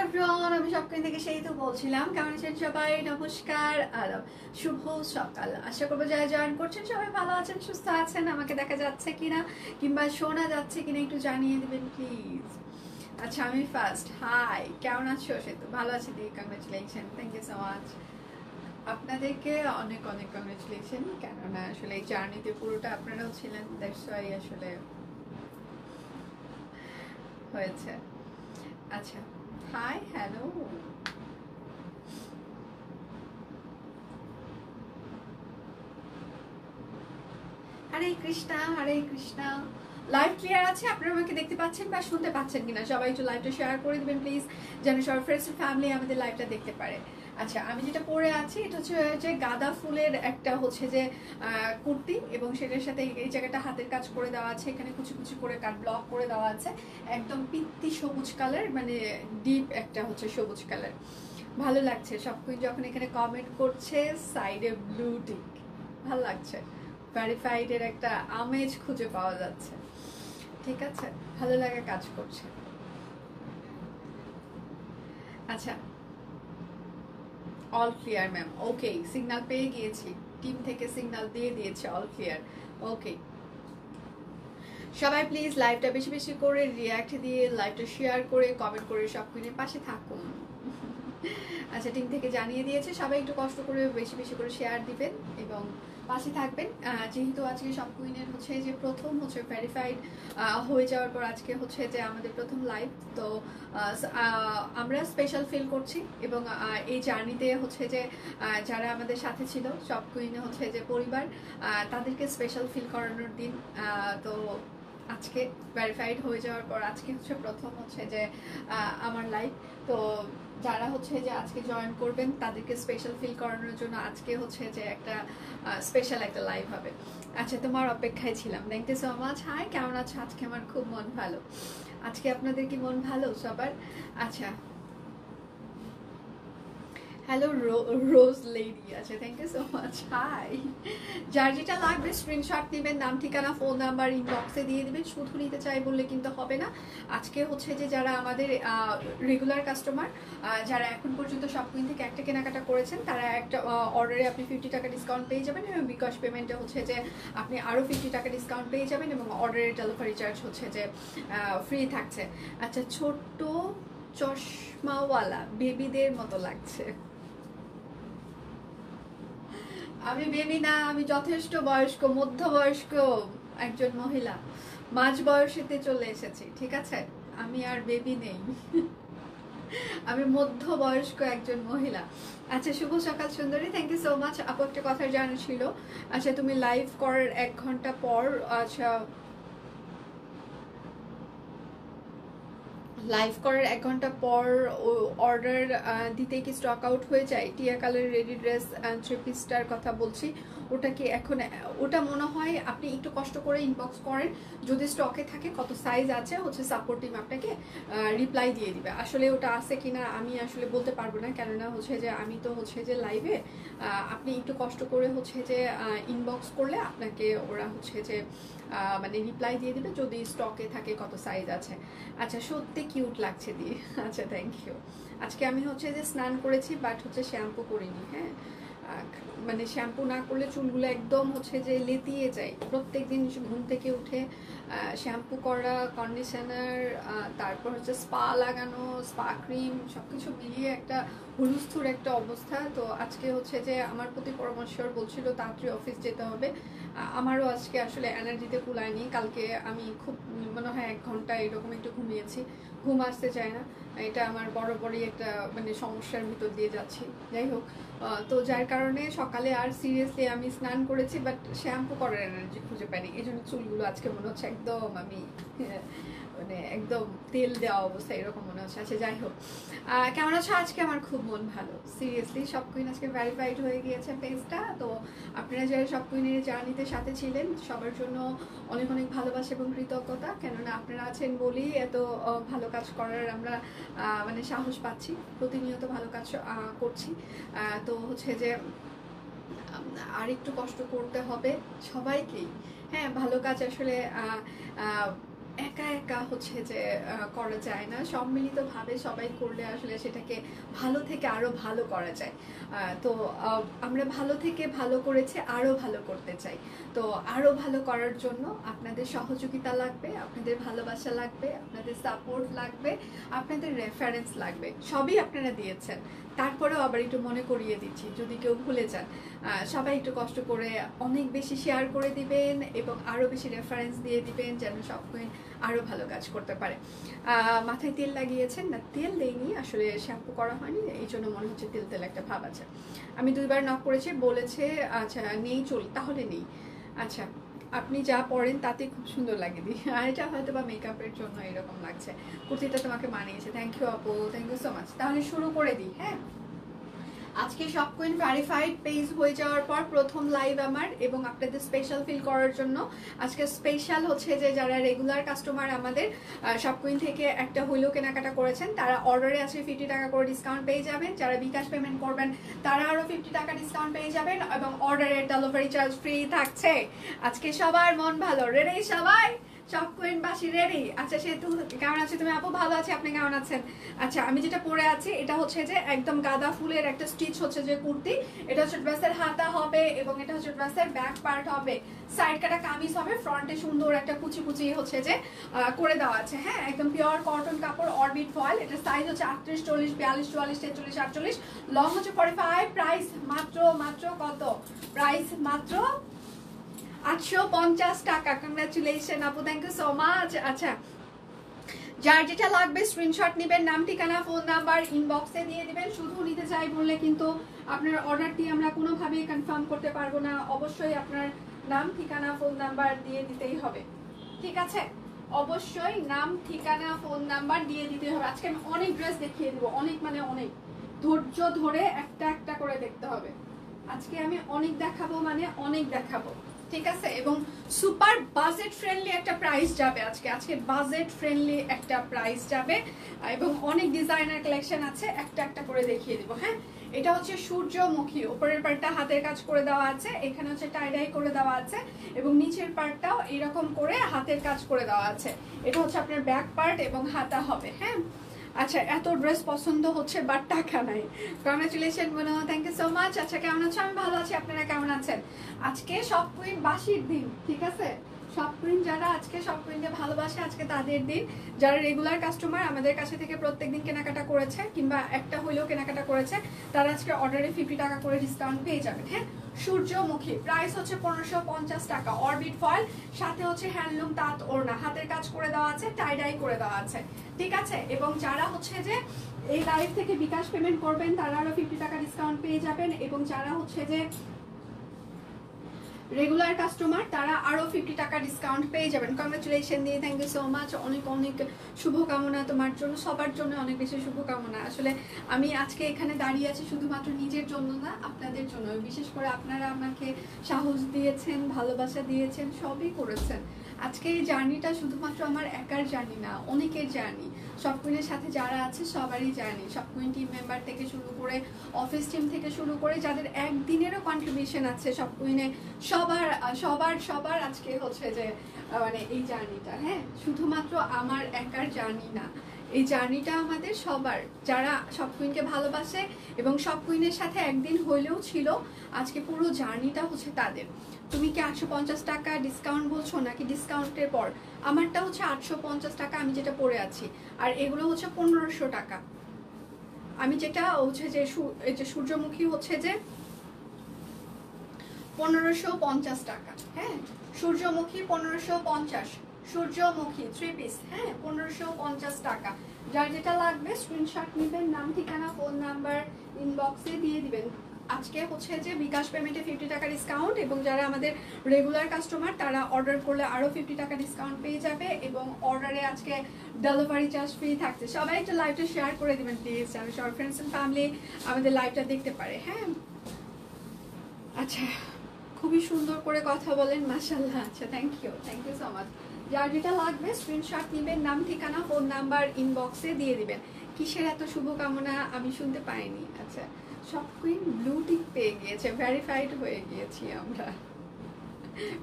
Everyone, আমি সবকিছু থেকে সেই তো বলছিলাম। কেমন আছেন সবাই? নমস্কার, আদাব, শুভ সকাল। আশা করবো যারা জয়েন করছেন সবাই ভালো আছেন, সুস্থ আছেন। আমাকে দেখা যাচ্ছে কিনা কিংবা শোনা যাচ্ছে কিনা একটু জানিয়ে দেবেন প্লিজ। আচ্ছা, আমি ফার্স্ট হাই, কেমন আছো? সে তো ভালো আছে দি, congratulation, thank you so much. আপনাদেরকে অনেক অনেক কংগ্রেচুলেশন, কেননা আসলে এই জার্নিতে পুরোটা আপনারাও ছিলেন, দ্যাটস ওয়াই আসলে হয়েছে। আচ্ছা, হাই, হ্যালো। হরে কৃষ্ণা, হরে কৃষ্ণা। লাইভ ক্লিয়ার আছে? আপনারা আমাকে দেখতে পাচ্ছেন বা শুনতে পাচ্ছেন কিনা? সবাই একটু লাইভটা শেয়ার করে দিবেন প্লিজ, যেন সব ফ্রেন্ডস ফ্যামিলি আমাদের লাইভটা দেখতে পারে। আচ্ছা, আমি যেটা পরে আছি এটা হচ্ছে যে গাঁদা ফুলের একটা হচ্ছে যে কুর্তি, এবং সেটার সাথে এই জায়গাটা হাতের কাজ করে দেওয়া আছে, এখানে কুচি কুচি করে কাট ব্লক করে দেওয়া আছে, একদম পিত্তি সবুজ কালার, মানে ডিপ একটা হচ্ছে সবুজ কালার। ভালো লাগছে। সব কিছু যখন এখানে কমেন্ট করছে সাইডে ব্লু টিক, ভালো লাগছে। ভেরিফাইড এর একটা আমেজ খুঁজে পাওয়া যাচ্ছে। ঠিক আছে, ভালো লাগা কাজ করছে। আচ্ছা, অল ক্লিয়ার ম্যাম। ওকে, সিগন্যাল পেয়ে গিয়েছি, টিম থেকে সিগন্যাল দিয়ে দিয়েছে অল ক্লিয়ার। ওকে, সবাই প্লিজ লাইভটা বেশি বেশি করে রিয়াক্ট দিয়ে, লাইভটা শেয়ার করে, কমেন্ট করে সব কিছু পাশে থাকুন। আচ্ছা, টিম থেকে জানিয়ে দিয়েছে, সবাই একটু কষ্ট করে বেশি বেশি করে শেয়ার দিবেন এবং পাশে থাকবেন। যেহেতু আজকে সব কুইনের হচ্ছে যে প্রথম হচ্ছে ভেরিফাইড হয়ে যাওয়ার পর আজকে হচ্ছে যে আমাদের প্রথম লাইভ, তো আমরা স্পেশাল ফিল করছি। এবং এই জার্নিতে হচ্ছে যে যারা আমাদের সাথে ছিল সব কুইনে হচ্ছে যে পরিবার, তাদেরকে স্পেশাল ফিল করানোর দিন। তো আজকে ভেরিফাইড হয়ে যাওয়ার পর আজকে হচ্ছে প্রথম হচ্ছে যে আমার লাইভ। তো যারা হচ্ছে যে আজকে জয়েন করবেন তাদেরকে স্পেশাল ফিল করানোর জন্য আজকে হচ্ছে যে একটা স্পেশাল একটা লাইভ হবে। আচ্ছা, তোমার অপেক্ষায় ছিলাম, thank you so much. Hi, কেমন আছো? আজকে আমার খুব মন ভালো। আজকে আপনাদের কি মন ভালো সবার? আচ্ছা, হ্যালো রোজ লেডি। আচ্ছা, thank you so much. Hi, যার যেটা লাগবে স্ক্রিনশট নেবেন, নাম ঠিকানা ফোন নাম্বার ইনবক্সে দিয়ে দিবেন। শুধু নিতে চাই বললে কিন্তু হবে না। আজকে হচ্ছে যে যারা আমাদের রেগুলার কাস্টমার, যারা এখন পর্যন্ত শপকুইন থেকে একটা কেনাকাটা করেছেন, তারা একটা অর্ডারে আপনি 50 টাকা ডিসকাউন্ট পেয়ে যাবেন, এবং বিকাশ পেমেন্টে হচ্ছে যে আপনি আরও 50 টাকা ডিসকাউন্ট পেয়ে যাবেন, এবং অর্ডারের ডেলিভারি চার্জ হচ্ছে যে ফ্রি থাকছে। আচ্ছা, ছোট্ট চশমাওয়ালা বেবিদের মতো লাগছে। আমি বেবি না, আমি যথেষ্ট বয়স্ক, মধ্যবয়স্ক একজন মহিলা, মাঝ বয়সেতে চলে এসেছি। ঠিক আছে, আমি আর বেবি নেই, আমি মধ্যবয়স্ক একজন মহিলা। আচ্ছা, শুভ সকাল সুন্দরী, থ্যাংক ইউ সো মাচ। আপু, একটা কথা জানা ছিল। আচ্ছা, তুমি লাইভ করার 1 ঘন্টা পর, আচ্ছা লাইভ করার 1 ঘন্টা পর অর্ডার দিতে কি স্টক আউট হয়ে যায়? টিয়া কালার রেডি ড্রেস থ্রি পিসটার কথা বলছি, ওটা কি এখন? ওটা মনে হয় আপনি একটু কষ্ট করে ইনবক্স করেন, যদি স্টকে থাকে, কত সাইজ আছে হচ্ছে সাপোর্ট টিম আপনাকে রিপ্লাই দিয়ে দিবে। আসলে ওটা আছে কিনা আমি আসলে বলতে পারবো না, কেননা হচ্ছে যে আমি তো হচ্ছে যে লাইভে, আপনি একটু কষ্ট করে হচ্ছে যে ইনবক্স করলে আপনাকে ওরা হচ্ছে যে মানে রিপ্লাই দিয়ে দিবে যদি স্টকে থাকে, কত সাইজ আছে। আচ্ছা, সত্যি কিউট লাগছে দিয়ে। আচ্ছা, থ্যাংক ইউ। আজকে আমি হচ্ছে যে স্নান করেছি, বাট হচ্ছে শ্যাম্পু করিনি। হ্যাঁ, মানে শ্যাম্পু না করলে চুলগুলো একদম হচ্ছে যে লেতিয়ে যায়। প্রত্যেক দিন ঘুম থেকে উঠে শ্যাম্পু করা, কন্ডিশনার, তারপর হচ্ছে স্পা লাগানো, স্পা ক্রিম, সব কিছু মিলিয়ে একটা হুলস্থুর একটা অবস্থা। তো আজকে হচ্ছে যে আমার প্রতি পরামর্শ বলছিল তাড়াতাড়ি অফিস যেতে হবে। আমারও আজকে আসলে এনার্জিতে কুলায়নি। কালকে আমি খুব মনে হয় 1 ঘন্টা এরকম একটু ঘুমিয়েছি, ঘুম আসতে চায় না। এটা আমার বড়ই একটা মানে সমস্যার ভিতর দিয়ে যাচ্ছি। যাই হোক, তো যার কারণে সকালে আর সিরিয়াসলি আমি স্নান করেছি, বাট শ্যাম্পু করার এনার্জি খুঁজে পাইনি। এই জন্য চুলগুলো আজকে মনে হচ্ছে একদম আমি মানে একদম তেল দেওয়া অবস্থা এরকম মনে হচ্ছে। আচ্ছা, যাই হোক, কেমন আছো? আজকে আমার খুব মন ভালো, সিরিয়াসলি। সব কুইন আজকে ভেরিফাইড হয়ে গিয়েছে পেজটা। তো আপনারা যারা সব কুইনের জার্নিতে সাথে ছিলেন সবার জন্য অনেক অনেক ভালোবাসা এবং কৃতজ্ঞতা, কেননা আপনারা আছেন বলেই এত ভালো কাজ করার আমরা মানে সাহস পাচ্ছি, প্রতিনিয়ত ভালো কাজ করছি। তো হচ্ছে যে আর একটু কষ্ট করতে হবে সবাইকেই। হ্যাঁ, ভালো কাজ আসলে একা একা হচ্ছে যে করা যায় না, সম্মিলিতভাবে সবাই করলে আসলে সেটাকে ভালো থেকে আরো ভালো করা যায়। তো আমরা ভালো থেকে ভালো করেছি, আরো ভালো করতে চাই। তো আরো ভালো করার জন্য আপনাদের সহযোগিতা লাগবে, আপনাদের ভালোবাসা লাগবে, আপনাদের সাপোর্ট লাগবে, আপনাদের রেফারেন্স লাগবে। সবই আপনারা দিয়েছেন, তারপরেও আবার একটু মনে করিয়ে দিচ্ছি যদি কেউ ভুলে যান। সবাই একটু কষ্ট করে অনেক বেশি শেয়ার করে দিবেন এবং আরো বেশি রেফারেন্স দিয়ে দিবেন যেন সব কুইন আরো ভালো কাজ করতে পারে। মাথায় তেল লাগিয়েছেন না? তেল দেয়নি, আসলে শ্যাম্পু করা হয়নি, এই জন্য মনে হচ্ছে তেল তেল একটা ভাব আছে। আমি 2বার নক করেছি, বলেছে আচ্ছা নেই, চল তাহলে নেই। আচ্ছা, আপনি যা পরেন তাতে খুব সুন্দর লাগে দি, আর এটা হয়তো বা মেকআপের জন্য এরকম লাগছে। কুর্তিটা তোমাকে মানিয়েছে, থ্যাংক ইউ আপু, থ্যাংক ইউ সো মাচ। তাহলে শুরু করে দিই। হ্যাঁ, আজকে সব কুইন ভেরিফাইড পেজ হয়ে যাওয়ার পর প্রথম লাইভ আমার, এবং আপনাদের স্পেশাল ফিল করার জন্য আজকে স্পেশাল হচ্ছে যে যারা রেগুলার কাস্টমার আমাদের সব কুইন থেকে একটা হইলেও কেনাকাটা করেছেন, তারা অর্ডারে আজকে 50 টাকা করে ডিসকাউন্ট পেয়ে যাবেন। যারা বিকাশ পেমেন্ট করবেন তারা আরো 50 টাকা ডিসকাউন্ট পেয়ে যাবেন, এবং অর্ডারের ডেলিভারি চার্জ ফ্রি থাকছে। আজকে সবার মন ভালো, রেডি সবাই? সব কুইন বাসি রেডি? আচ্ছা, সেতু কেমন আছে তুমি? আপু ভালো আছে, আপনি কেমন আছেন? আচ্ছা, আমি যেটা পরে আছি এটা হচ্ছে যে একদম গাঁদা ফুলের একটা স্টিচ হচ্ছে যে কুর্তি। এটা হচ্ছে ড্রেসের হাতা হবে এবং এটা হচ্ছে ড্রেসের ব্যাক পার্ট হবে, সাইড কাটা কামিজ হবে, ফ্রন্টে সুন্দর একটা কুচি কুচি হচ্ছে যে করে দেওয়া আছে। হ্যাঁ, একদম পিওর কটন কাপড়, অরবিট ফয়েল। এটা সাইজ হচ্ছে 38, 40, 42, 44, 43, 48, লং হচ্ছে 45। প্রাইস মাত্র মাত্র কত? প্রাইস মাত্র 850 টাকা। কংগ্রাচুলেশন আপু, থ্যাংক ইউ সো মাচ। আচ্ছা, যার যেটা লাগবে স্ক্রিনশট নেবেন, নাম ঠিকানা ফোন নাম্বার ইনবক্সে দিয়ে দিবেন। শুধু নিতে চাই বললে কিন্তু আপনার অর্ডারটি আমরা কোনোভাবেই কনফার্ম করতে পারবো না, অবশ্যই আপনার নাম ঠিকানা ফোন নাম্বার দিয়ে দিতেই হবে, ঠিক আছে? অবশ্যই নাম ঠিকানা ফোন নাম্বার দিয়ে দিতে হবে। আজকে আমি অনেক ড্রেস দেখিয়ে দিব, অনেক মানে অনেক, ধৈর্য ধরে একটা একটা করে দেখতে হবে। আজকে আমি অনেক দেখাবো, মানে অনেক দেখাবো, ঠিক আছে? এবং সুপার বাজেট ফ্রেন্ডলি একটা প্রাইস যাবে আজকে বাজেট ফ্রেন্ডলি একটা প্রাইস যাবে, এবং অনেক ডিজাইনার কালেকশন আছে, একটা একটা করে দেখিয়ে দিব। হ্যাঁ, এটা হচ্ছে সূর্যমুখী, উপরের পার্টটা হাতের কাজ করে দেওয়া আছে, এখানে হচ্ছে টাইডাই করে দেওয়া আছে, এবং নিচের পার্টটাও এরকম করে হাতের কাজ করে দেওয়া আছে। এটা হচ্ছে আপনার ব্যাক পার্ট এবং হাতা হবে। হ্যাঁ, আচ্ছা, এত ড্রেস পছন্দ হচ্ছে বাট টাকা নাই। কংগ্রাচুলেশন বোনো, থ্যাংক ইউ সো মাচ। আচ্ছা, কেমন আছো? আমি ভালো আছি, আপনারা কেমন আছেন? আজকে সব কুইন বাসির দিন, ঠিক আছে? সব কুইন যারা আজকে সব কুইনকে ভালোবাসে, আজকে তাদের দিন। যারা রেগুলার কাস্টমার আমাদের কাছে থেকে প্রত্যেকদিন কেনাকাটা করেছে কিংবা একটা হইলেও কেনাকাটা করেছে, তারা আজকে অর্ডারে 50 টাকা করে ডিসকাউন্ট পেয়ে যাবেন। হ্যাঁ, সূর্যমুখী প্রাইস হচ্ছে 1550 টাকা, অরবিট ফয়েল, সাথে হচ্ছে হ্যান্ডলুম তাঁত ওড়না, হাতের কাজ করে দেওয়া আছে, টাইডাই করে দেওয়া আছে, ঠিক আছে? এবং যারা হচ্ছে যে এই লাইভ থেকে বিকাশ পেমেন্ট করবেন তারা আরো 50 টাকা ডিসকাউন্ট পেয়ে যাবেন, এবং যারা হচ্ছে যে রেগুলার কাস্টমার তারা আরো 50 টাকা ডিসকাউন্ট পেয়ে যাবেন। কংগ্রাচুলেশন দিয়ে থ্যাংক ইউ সো মাচ, অনেক অনেক শুভকামনা তোমার জন্য, সবার জন্য অনেক বেশি শুভকামনা। আসলে আমি আজকে এখানে দাঁড়িয়ে আছি শুধুমাত্র নিজের জন্য না, আপনাদের জন্য। বিশেষ করে আপনারা আমাকে সাহস দিয়েছেন, ভালোবাসা দিয়েছেন, সবই করেছেন। আজকে এই জার্নিটা শুধুমাত্র আমার একার জার্নি না, অনেকের জার্নি। সব কুইনের সাথে যারা আছে সবারই জার্নি, সব কুইন টিম মেম্বার থেকে শুরু করে অফিস টিম থেকে শুরু করে যাদের একদিনেরও কন্ট্রিবিউশন আছে সব কুইনে, সবার সবার সবার আজকে হচ্ছে যে মানে এই জার্নিটা। হ্যাঁ, শুধুমাত্র আমার একার জার্নি না, এই জার্নিটা আমাদের সবার, যারা সব কুইনকে ভালোবাসে এবং সব কুইনের সাথে একদিন হইলেও ছিল, আজকে পুরো জার্নিটা হচ্ছে তাদের। তুমি কি 850 টাকা ডিসকাউন্ট বলছো নাকি ডিসকাউন্টের পর? আমারটা হচ্ছে 850 টাকা, আমি যেটা পরে আছি, আর এগুলো হচ্ছে 1500 টাকা। আমি যেটা হচ্ছে যে সূর্যমুখী হচ্ছে যে 1550 টাকা। হ্যাঁ, সূর্যমুখী 1550, সূর্যমুখী 3 পিস। হ্যাঁ, 1550 টাকা। যার যেটা লাগবে স্ক্রিনশট নেবেন, নাম ঠিকানা ফোন নাম্বার ইনবক্সে দিয়ে দিবেন। আজকে হচ্ছে যে বিকাশ পেমেন্টে 50 টাকা ডিসকাউন্ট, এবং যারা আমাদের রেগুলার কাস্টমার তারা অর্ডার করলে আরো 50 টাকা ডিসকাউন্ট পেয়ে যাবে, এবং অর্ডারে আজকে ডেলিভারি চার্জ ফ্রি থাকছে। সবাই একটু লাইভটা শেয়ার করে দিবেন প্লিজ, আমি সব ফ্রেন্ডস এন্ড ফ্যামিলি আমাদের লাইভটা দেখতে পারে। হ্যাঁ, আচ্ছা, খুবই সুন্দর করে কথা বলেন, মাশাআল্লাহ। আচ্ছা, থ্যাংক ইউ সো মাচ। যার যেটা লাগবে স্ক্রিনশট নেবেন, নাম ঠিকানা ফোন নাম্বার ইনবক্সে দিয়ে দিবেন। কিসের এত শুভকামনা আমি শুনতে পাইনি। আচ্ছা, সব কুইন ব্লু টিক পেয়ে গিয়েছে, ভেরিফাইড হয়ে গিয়েছি আমরা।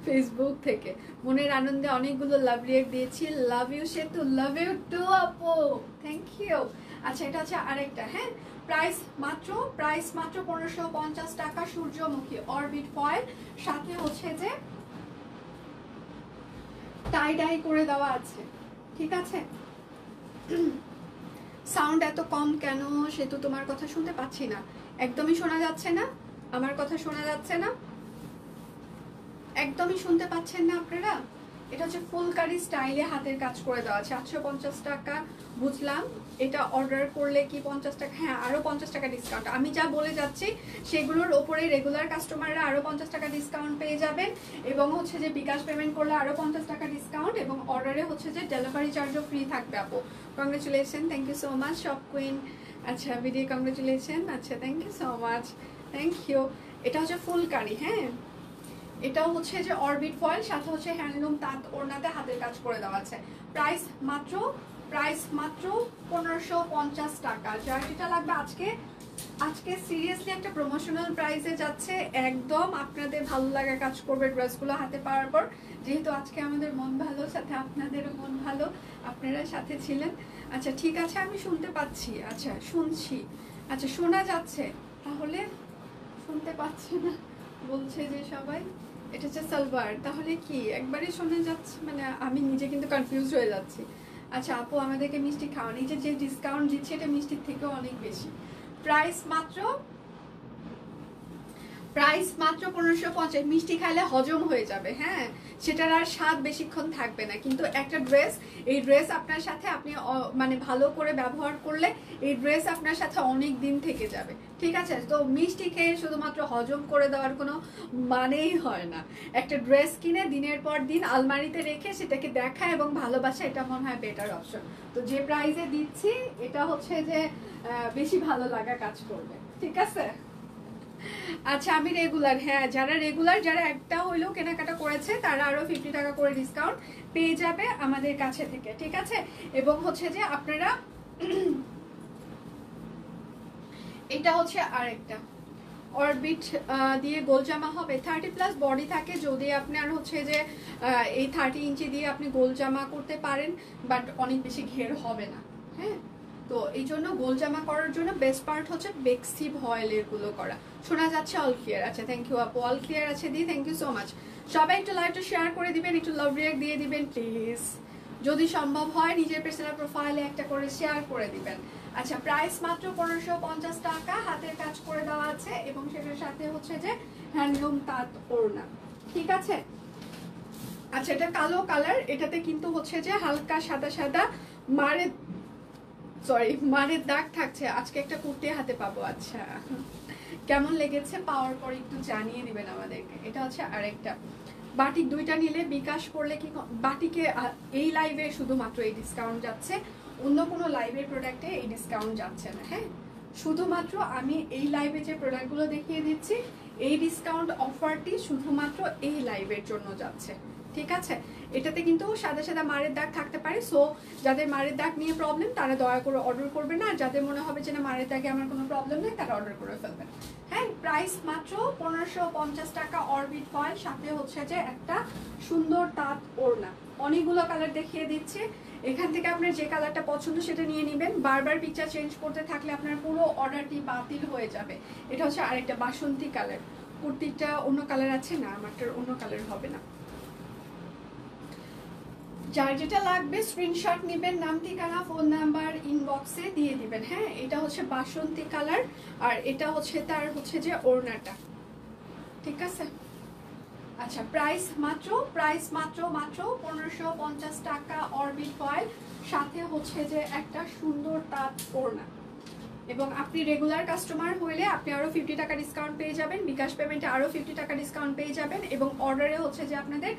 ফেসবুক থেকে। মনের আনন্দে অনেকগুলো লাভ রিয়েক্ট দিয়েছি। লাভ ইউ সেতু, লাভ ইউ টু আপু, থ্যাংক ইউ। আচ্ছা এটা হচ্ছে আরেকটা, হ্যাঁ প্রাইস মাত্র 1550 টাকা, সূর্যমুখী অরবিট ফয়েল, সাথে হচ্ছে যে টাই ডাই করে দেওয়া আছে, ঠিক আছে। সাউন্ড এত কম কেন সেতু? তোমার কথা শুনতে পাচ্ছি না, একদমই শোনা যাচ্ছে না, আমার কথা শোনা যাচ্ছে না, একদমই শুনতে পাচ্ছেন না আপনারা। এটা হচ্ছে ফুলকারি স্টাইলে হাতের কাজ করে দেওয়া আছে, 850 টাকা। বুঝলাম, এটা অর্ডার করলে কি 50 টাকা, হ্যাঁ আরো 50 টাকা ডিসকাউন্ট। আমি যা বলে যাচ্ছি সেগুলোর ওপরে রেগুলার কাস্টমাররা আরো 50 টাকা ডিসকাউন্ট পেয়ে যাবেন, এবং হচ্ছে যে বিকাশ পেমেন্ট করলে আরো 50 টাকা ডিসকাউন্ট, এবং অর্ডারে হচ্ছে যে ডেলিভারি চার্জও ফ্রি থাকবে আপু। Congratulation, thank you so much shop queen. আচ্ছা ভিডিও কংগ্রেচুলেশন, আচ্ছা thank you so much, thank you. এটা হচ্ছে ফুলকারি, হ্যাঁ এটাও হচ্ছে যে অরবিট ফয়েল, সাথে হচ্ছে হ্যান্ডলুম তাঁত ওড়নাতে হাতের কাজ করে দেওয়া আছে। প্রাইস মাত্র 1550 টাকা। যার যেটা লাগবে আজকে সিরিয়াসলি একটা প্রমোশনাল প্রাইসে যাচ্ছে, একদম আপনাদের ভালো লাগা কাজ করবে ড্রেসগুলো হাতে পাওয়ার পর। যেহেতু আজকে আমাদের মন ভালো, সাথে আপনাদেরও মন ভালো, আপনারা সাথে ছিলেন। আচ্ছা ঠিক আছে, আমি শুনতে পাচ্ছি, আচ্ছা শুনছি, আচ্ছা শোনা যাচ্ছে, তাহলে শুনতে পাচ্ছি না বলছে যে সবাই। এটা হচ্ছে সালোয়ার, তাহলে কি একবারই শোনা যাচ্ছে? মানে আমি নিজে কিন্তু কনফিউজ হয়ে যাচ্ছি। আচ্ছা আপু আমাদেরকে মিষ্টি খাওয়ান, এই যে ডিসকাউন্ট দিচ্ছে এটা মিষ্টির থেকেও অনেক বেশি। প্রাইস মাত্র 1550। মিষ্টি খাইলে হজম হয়ে যাবে, হ্যাঁ সেটার আর স্বাদ বেশিক্ষণ থাকবে না, কিন্তু একটা ড্রেস, এই ড্রেস আপনার সাথে আপনি মানে ভালো করে ব্যবহার করলে এই ড্রেস আপনার সাথে অনেক দিন থেকে যাবে, ঠিক আছে। তো মিষ্টি খেয়ে শুধুমাত্র হজম করে দেওয়ার কোনো মানেই হয় না। একটা ড্রেস কিনে দিনের পর দিন আলমারিতে রেখে সেটাকে দেখা এবং ভালোবাসা, এটা মনে হয় বেটার অপশন। তো যে প্রাইসে দিচ্ছি এটা হচ্ছে যে বেশি ভালো লাগা কাজ করবে, ঠিক আছে। আচ্ছা আমি রেগুলার, হ্যাঁ যারা রেগুলার, যারা একটা হইলেও কেনাকাটা করেছে তারা আরো 50 টাকা করে ডিসকাউন্ট পেয়ে যাবে আমাদের কাছে থেকে, ঠিক আছে। এবং হচ্ছে যে আপনারা এটা হচ্ছে আরেকটা অরবিট দিয়ে গোল জামা হবে, 30+ বডি থাকে। যদি আপনার হচ্ছে যে এই 30 ইঞ্চি দিয়ে আপনি গোল জামা করতে পারেন, বাট অনেক বেশি ঘের হবে না, হ্যাঁ। তো এই জন্য গোল জামা করার জন্য বেস্ট পার্ট হচ্ছে বেক্সি ভয়েলের গুলো করা। শোনা যাচ্ছে অল ক্লিয়ার, আচ্ছা থ্যাংক ইউ আপু, অল ক্লিয়ার আছে দি, থ্যাংক ইউ সো মাচ। সবাই একটু লাইভটা শেয়ার করে দিবেন, একটু লাভ রিয়াক্ট দিয়ে দিবেন প্লিজ, যদি সম্ভব হয় নিজের পার্সোনাল প্রোফাইলে একটা করে শেয়ার করে দিবেন। আচ্ছা প্রাইস মাত্র 1550 টাকা, হাতের কাজ করে দেওয়া আছে, এবং সেটার সাথে হচ্ছে যে হ্যান্ডলুম তাঁত ওড়না, ঠিক আছে। আচ্ছা এটা কালো কালার, এটাতে কিন্তু হচ্ছে যে হালকা সাদা সাদা মারের দাগ থাকছে। আজকে একটা কুর্তি হাতে পাবো, আচ্ছা কেমন লেগেছে পাওয়ার পর একটু জানিয়ে দিবেন আমাদেরকে। এটা হচ্ছে আরেকটা বাটিক, দুইটা নিলে বিকাশ করলে কি বাটিকে এই লাইভে শুধুমাত্র এই ডিসকাউন্ট যাচ্ছে, অন্য কোনো লাইভের প্রোডাক্টে এই ডিসকাউন্ট যাচ্ছে না, হ্যাঁ শুধুমাত্র আমি এই লাইভে যে প্রোডাক্টগুলো দেখিয়ে দিচ্ছি এই ডিসকাউন্ট অফারটি শুধুমাত্র এই লাইভের জন্য যাচ্ছে, ঠিক আছে। এটাতে কিন্তু সাদা সাদা মারের দাগ থাকতে পারে, সো যাদের মারের দাগ নিয়ে প্রবলেম তারা দয়া করে অর্ডার করবেন না, আর যাদের মনে হবে যে না মারের দাগে আমার কোনো প্রবলেম নেই তারা অর্ডার করে ফেলবেন, হ্যাঁ। প্রাইস মাত্র 1550 টাকা, অরবিট ফয়েল, সাথে হচ্ছে যে একটা সুন্দর তাঁত ওড়না। অনেকগুলো কালার দেখিয়ে দিচ্ছে, এখান থেকে আপনার যে কালারটা পছন্দ সেটা নিয়ে নেবেন। বারবার পিকচার চেঞ্জ করতে থাকলে আপনার পুরো অর্ডারটি বাতিল হয়ে যাবে। এটা হচ্ছে আরেকটা বাসন্তী কালার, কুর্তিটা অন্য কালার আছে না, আমারটার অন্য কালার হবে না। যার যেটা লাগবে স্ক্রিনশট নেবেন, নাম ঠিকানা ফোন নাম্বার ইনবক্সে দিয়ে দিবেন, হ্যাঁ। এটা হচ্ছে বাসন্তী কালার, আর এটা হচ্ছে তার হচ্ছে যে ওড়নাটা, ঠিক আছে। আচ্ছা প্রাইস মাত্র 1550 টাকা, অরবিট ফয়েল, সাথে হচ্ছে যে একটা সুন্দর তাঁত ওড়না। এবং আপনি রেগুলার কাস্টমার হইলে আপনি আরো 50 টাকা ডিসকাউন্ট পেয়ে যাবেন, বিকাশ পেমেন্টে আরো 50 টাকা ডিসকাউন্ট পেয়ে যাবেন, এবং অর্ডারে হচ্ছে যে আপনাদের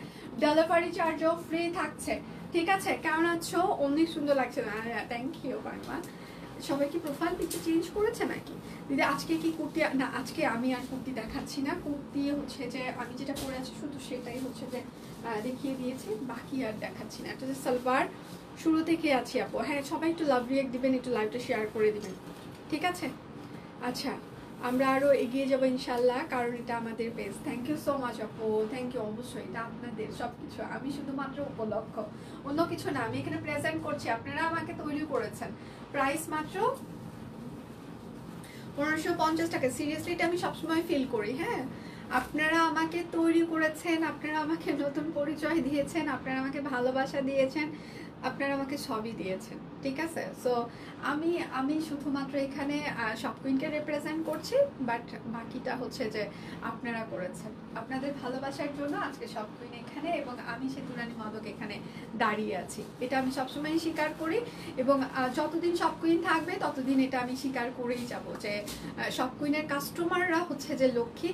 ডেলিভারি চার্জও ফ্রি থাকছে, ঠিক আছে। কেমন আছো? অনেক সুন্দর লাগছে না, থ্যাংক ইউ ভাইমা। সবাই কি প্রোফাইল পিকচার চেঞ্জ করেছে নাকি দিদি? আজকে কি কুর্তি না, আজকে আমি আর কুর্তি দেখাচ্ছি না, কুর্তি হচ্ছে যে আমি যেটা পরে আছি শুধু সেটাই হচ্ছে যে দেখিয়ে দিয়েছি, বাকি আর দেখাচ্ছি না। এটা যে সালোয়ার শুরু থেকে আছি আপু, হ্যাঁ সবাই একটু লাভ রিয়েক্ট দিবেন, একটু লাইভটা শেয়ার করে দিবেন, ঠিক আছে। আচ্ছা আমরা আরো এগিয়ে যাবো ইনশাল্লাহ, কারণ এটা আমাদের page. Thank you so much আপু, থ্যাংক ইউ। অবশ্যই এটা আপনাদের সবকিছু, আমি শুধুমাত্র উপলক্ষ, অন্য কিছু না। আমি এখানে প্রেজেন্ট করছি, আপনারা আমাকে তৈরি করেছেন। প্রাইস মাত্র 1550 টাকা। সিরিয়াসলি এটা আমি সবসময় ফিল করি। হ্যাঁ, আপনারা আমাকে তৈরি করেছেন, আপনারা আমাকে নতুন পরিচয় দিয়েছেন, আপনারা আমাকে ভালোবাসা দিয়েছেন, আপনারা আমাকে সবই দিয়েছেন, ঠিক আছে। সো আমি আমি শুধুমাত্র এখানে সব কুইনকে রিপ্রেজেন্ট করছি, বাট বাকিটা হচ্ছে যে আপনারা করেছেন। আপনাদের ভালোবাসার জন্য আজকে সব কুইন এখানে, এবং আমি সেতুরানী মাদক এখানে দাঁড়িয়ে আছি। এটা আমি সবসময় স্বীকার করি, এবং যতদিন সব কুইন থাকবে ততদিন এটা আমি স্বীকার করেই যাব যে সব কুইনের কাস্টমাররা হচ্ছে যে লক্ষ্মী।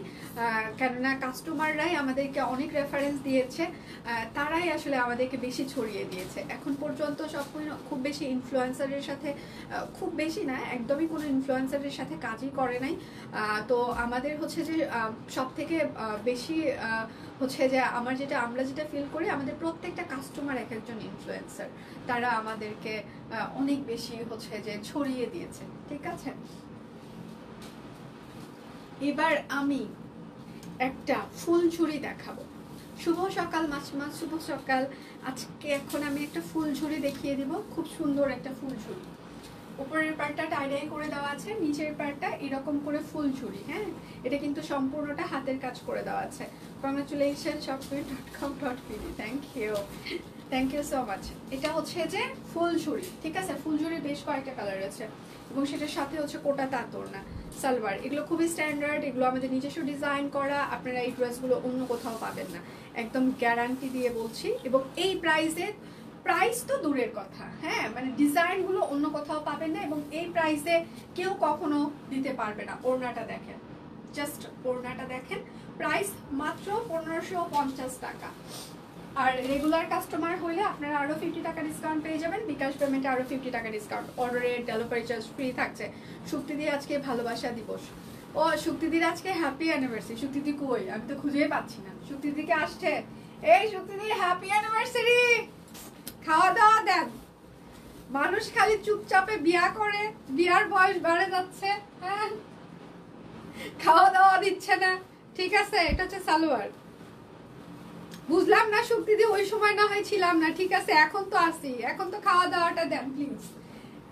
কেননা কাস্টমাররাই আমাদেরকে অনেক রেফারেন্স দিয়েছে, তারাই আসলে আমাদেরকে বেশি ছড়িয়ে দিয়েছে। এখন পর্যন্ত সব কুইন খুব বেশি ইনফ্লুয়েন্সারের সাথে, খুব বেশি না, একদমই কোনো ইনফ্লুয়েন্সারের সাথে কাজই করে নাই। তো আমাদের হচ্ছে যে সব থেকে বেশি হচ্ছে যে আমরা যেটা ফিল করি, আমাদের প্রত্যেকটা কাস্টমার এক একজন ইনফ্লুয়েন্সার, তারা আমাদেরকে অনেক বেশি হচ্ছে যে ছড়িয়ে দিয়েছে, ঠিক আছে। এবার আমি একটা ফুলঝুরি দেখাবো। শুভ সকাল মাছ, শুভ সকাল। আজকে এখন আমি একটা ফুলঝুরি দেখিয়ে দিব, খুব সুন্দর একটা ফুলঝুরি। উপরের পার্টটা টাইডাই করে দেওয়া আছে, নিচের পার্টটা এরকম করে ফুলঝুরি। হ্যাঁ, এটা কিন্তু সম্পূর্ণটা হাতের কাজ করে দেওয়া আছে। Congratulation shopqueen.com.pd, thank you so much. এটা হচ্ছে যে ফুলঝুরি, ঠিক আছে। ফুলঝুরি বেশ কয়েকটা কালার আছে, এবং সেটার সাথে হচ্ছে কোটা তাঁতর না সালোয়ার। এগুলো খুবই স্ট্যান্ডার্ড, এগুলো আমাদের নিজস্ব ডিজাইন করা। আপনারা এই ড্রেসগুলো অন্য কোথাও পাবেন না, একদম গ্যারান্টি দিয়ে বলছি। এবং এই প্রাইস তো দূরের কথা, হ্যাঁ, মানে ডিজাইনগুলো অন্য কোথাও পাবেন না, এবং এই প্রাইসে কেউ কখনো দিতে পারবে না। ওড়নাটা দেখেন, জাস্ট ওড়নাটা দেখেন। প্রাইস মাত্র 1550 টাকা। আর রেগুলার কাস্টমার হলে আপনারা আরো 50 টাকা ডিসকাউন্ট পেয়ে যাবেন। বিকাশ পেমেন্টে আরো 50 টাকা ডিসকাউন্ট। অর্ডারের ডেলিভারি চার্জ ফ্রি থাকছে। শুক্তিদি আজকে ভালোবাসা দিবস। ও শুক্তিদির আজকে হ্যাপি অ্যানিভার্সারি। শুক্তিদি কই? আমি তো খুঁজেই পাচ্ছি না। শুক্তিদিকে আসছে। এই শুক্তিদি হ্যাপি অ্যানিভার্সারি। খাওয়া দাওয়া দেন। মানুষ খালি চুপচাপে বিয়া করে, বিয়ার বয়স বেড়ে যাচ্ছে, হ্যাঁ, খাওয়া দাওয়া দিচ্ছে না, ঠিক আছে। এটা হচ্ছে সালোয়ার। বুঝলাম না শুক্তিদি, ওই সময় না হয় ছিলাম না, ঠিক আছে, এখন তো আসি, এখন তো খাওয়া দাওয়াটা দেন প্লিজ।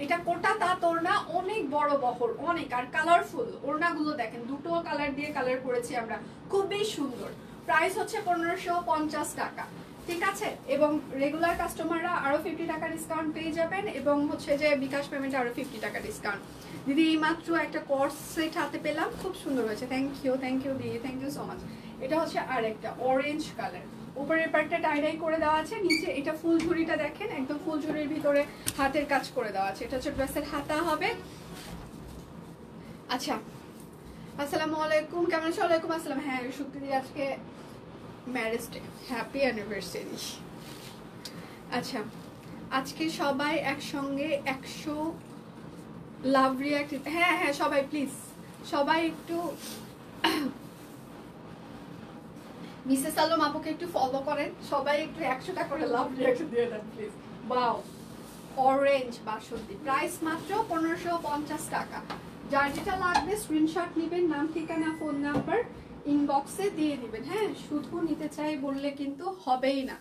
এটা কোটা তাঁত ওড়না, অনেক বড় বহর, অনেক, আর কালারফুল। ওড়নাগুলো দেখেন, দুটো কালার দিয়ে কালার করেছি আমরা, খুবই সুন্দর। প্রাইস হচ্ছে 1550 টাকা, ঠিক আছে। এবং রেগুলার কাস্টমাররা আরো 50 টাকা ডিসকাউন্ট পেয়ে যাবেন, এবং হচ্ছে যে বিকাশ পেমেন্টে আরো 50 টাকা ডিসকাউন্ট। দিদি এই মাত্র একটা কোর্স সেট হাতে পেলাম, খুব সুন্দর হয়েছে। থ্যাংক ইউ দিদি, থ্যাংক ইউ সো মাচ। এটা হচ্ছে আর একটা অরেঞ্জ কালার। উপরের পার্টটা টাইডাই করে দেওয়া আছে, নিচে এটা ফুলঝুরিটা দেখেন, একদম ফুলঝুরির ভিতরে হাতের কাজ করে দেওয়া আছে। এটা হচ্ছে ড্রেসের হাতা হবে। আচ্ছা, আসসালামু আলাইকুম, কেমন আছো? ওয়ালাইকুম আসসালাম। হ্যাঁ, শুক্রদি আজকে ম্যারেজ ডে, হ্যাপি অ্যানিভার্সারি। আচ্ছা, আজকে সবাই একসঙ্গে 100 লাভ রিয়াক্ট। হ্যাঁ হ্যাঁ, সবাই প্লিজ, সবাই একটু মিসেস আলম আপুকে একটু ফলো করেন, সবাই একটু 100টা করে লাভ রিয়াক্ট দিয়ে দেন প্লিজ। বাও, অরেঞ্জ বাসন্তী, প্রাইস মাত্র 1550 টাকা। যার যেটা লাগবে স্ক্রিনশট নেবেন, নাম ঠিকানা ফোন নাম্বার ইনবক্সে দিয়ে দিবেন। হ্যাঁ, শুধু নিতে চাই বললে কিন্তু হবেই না।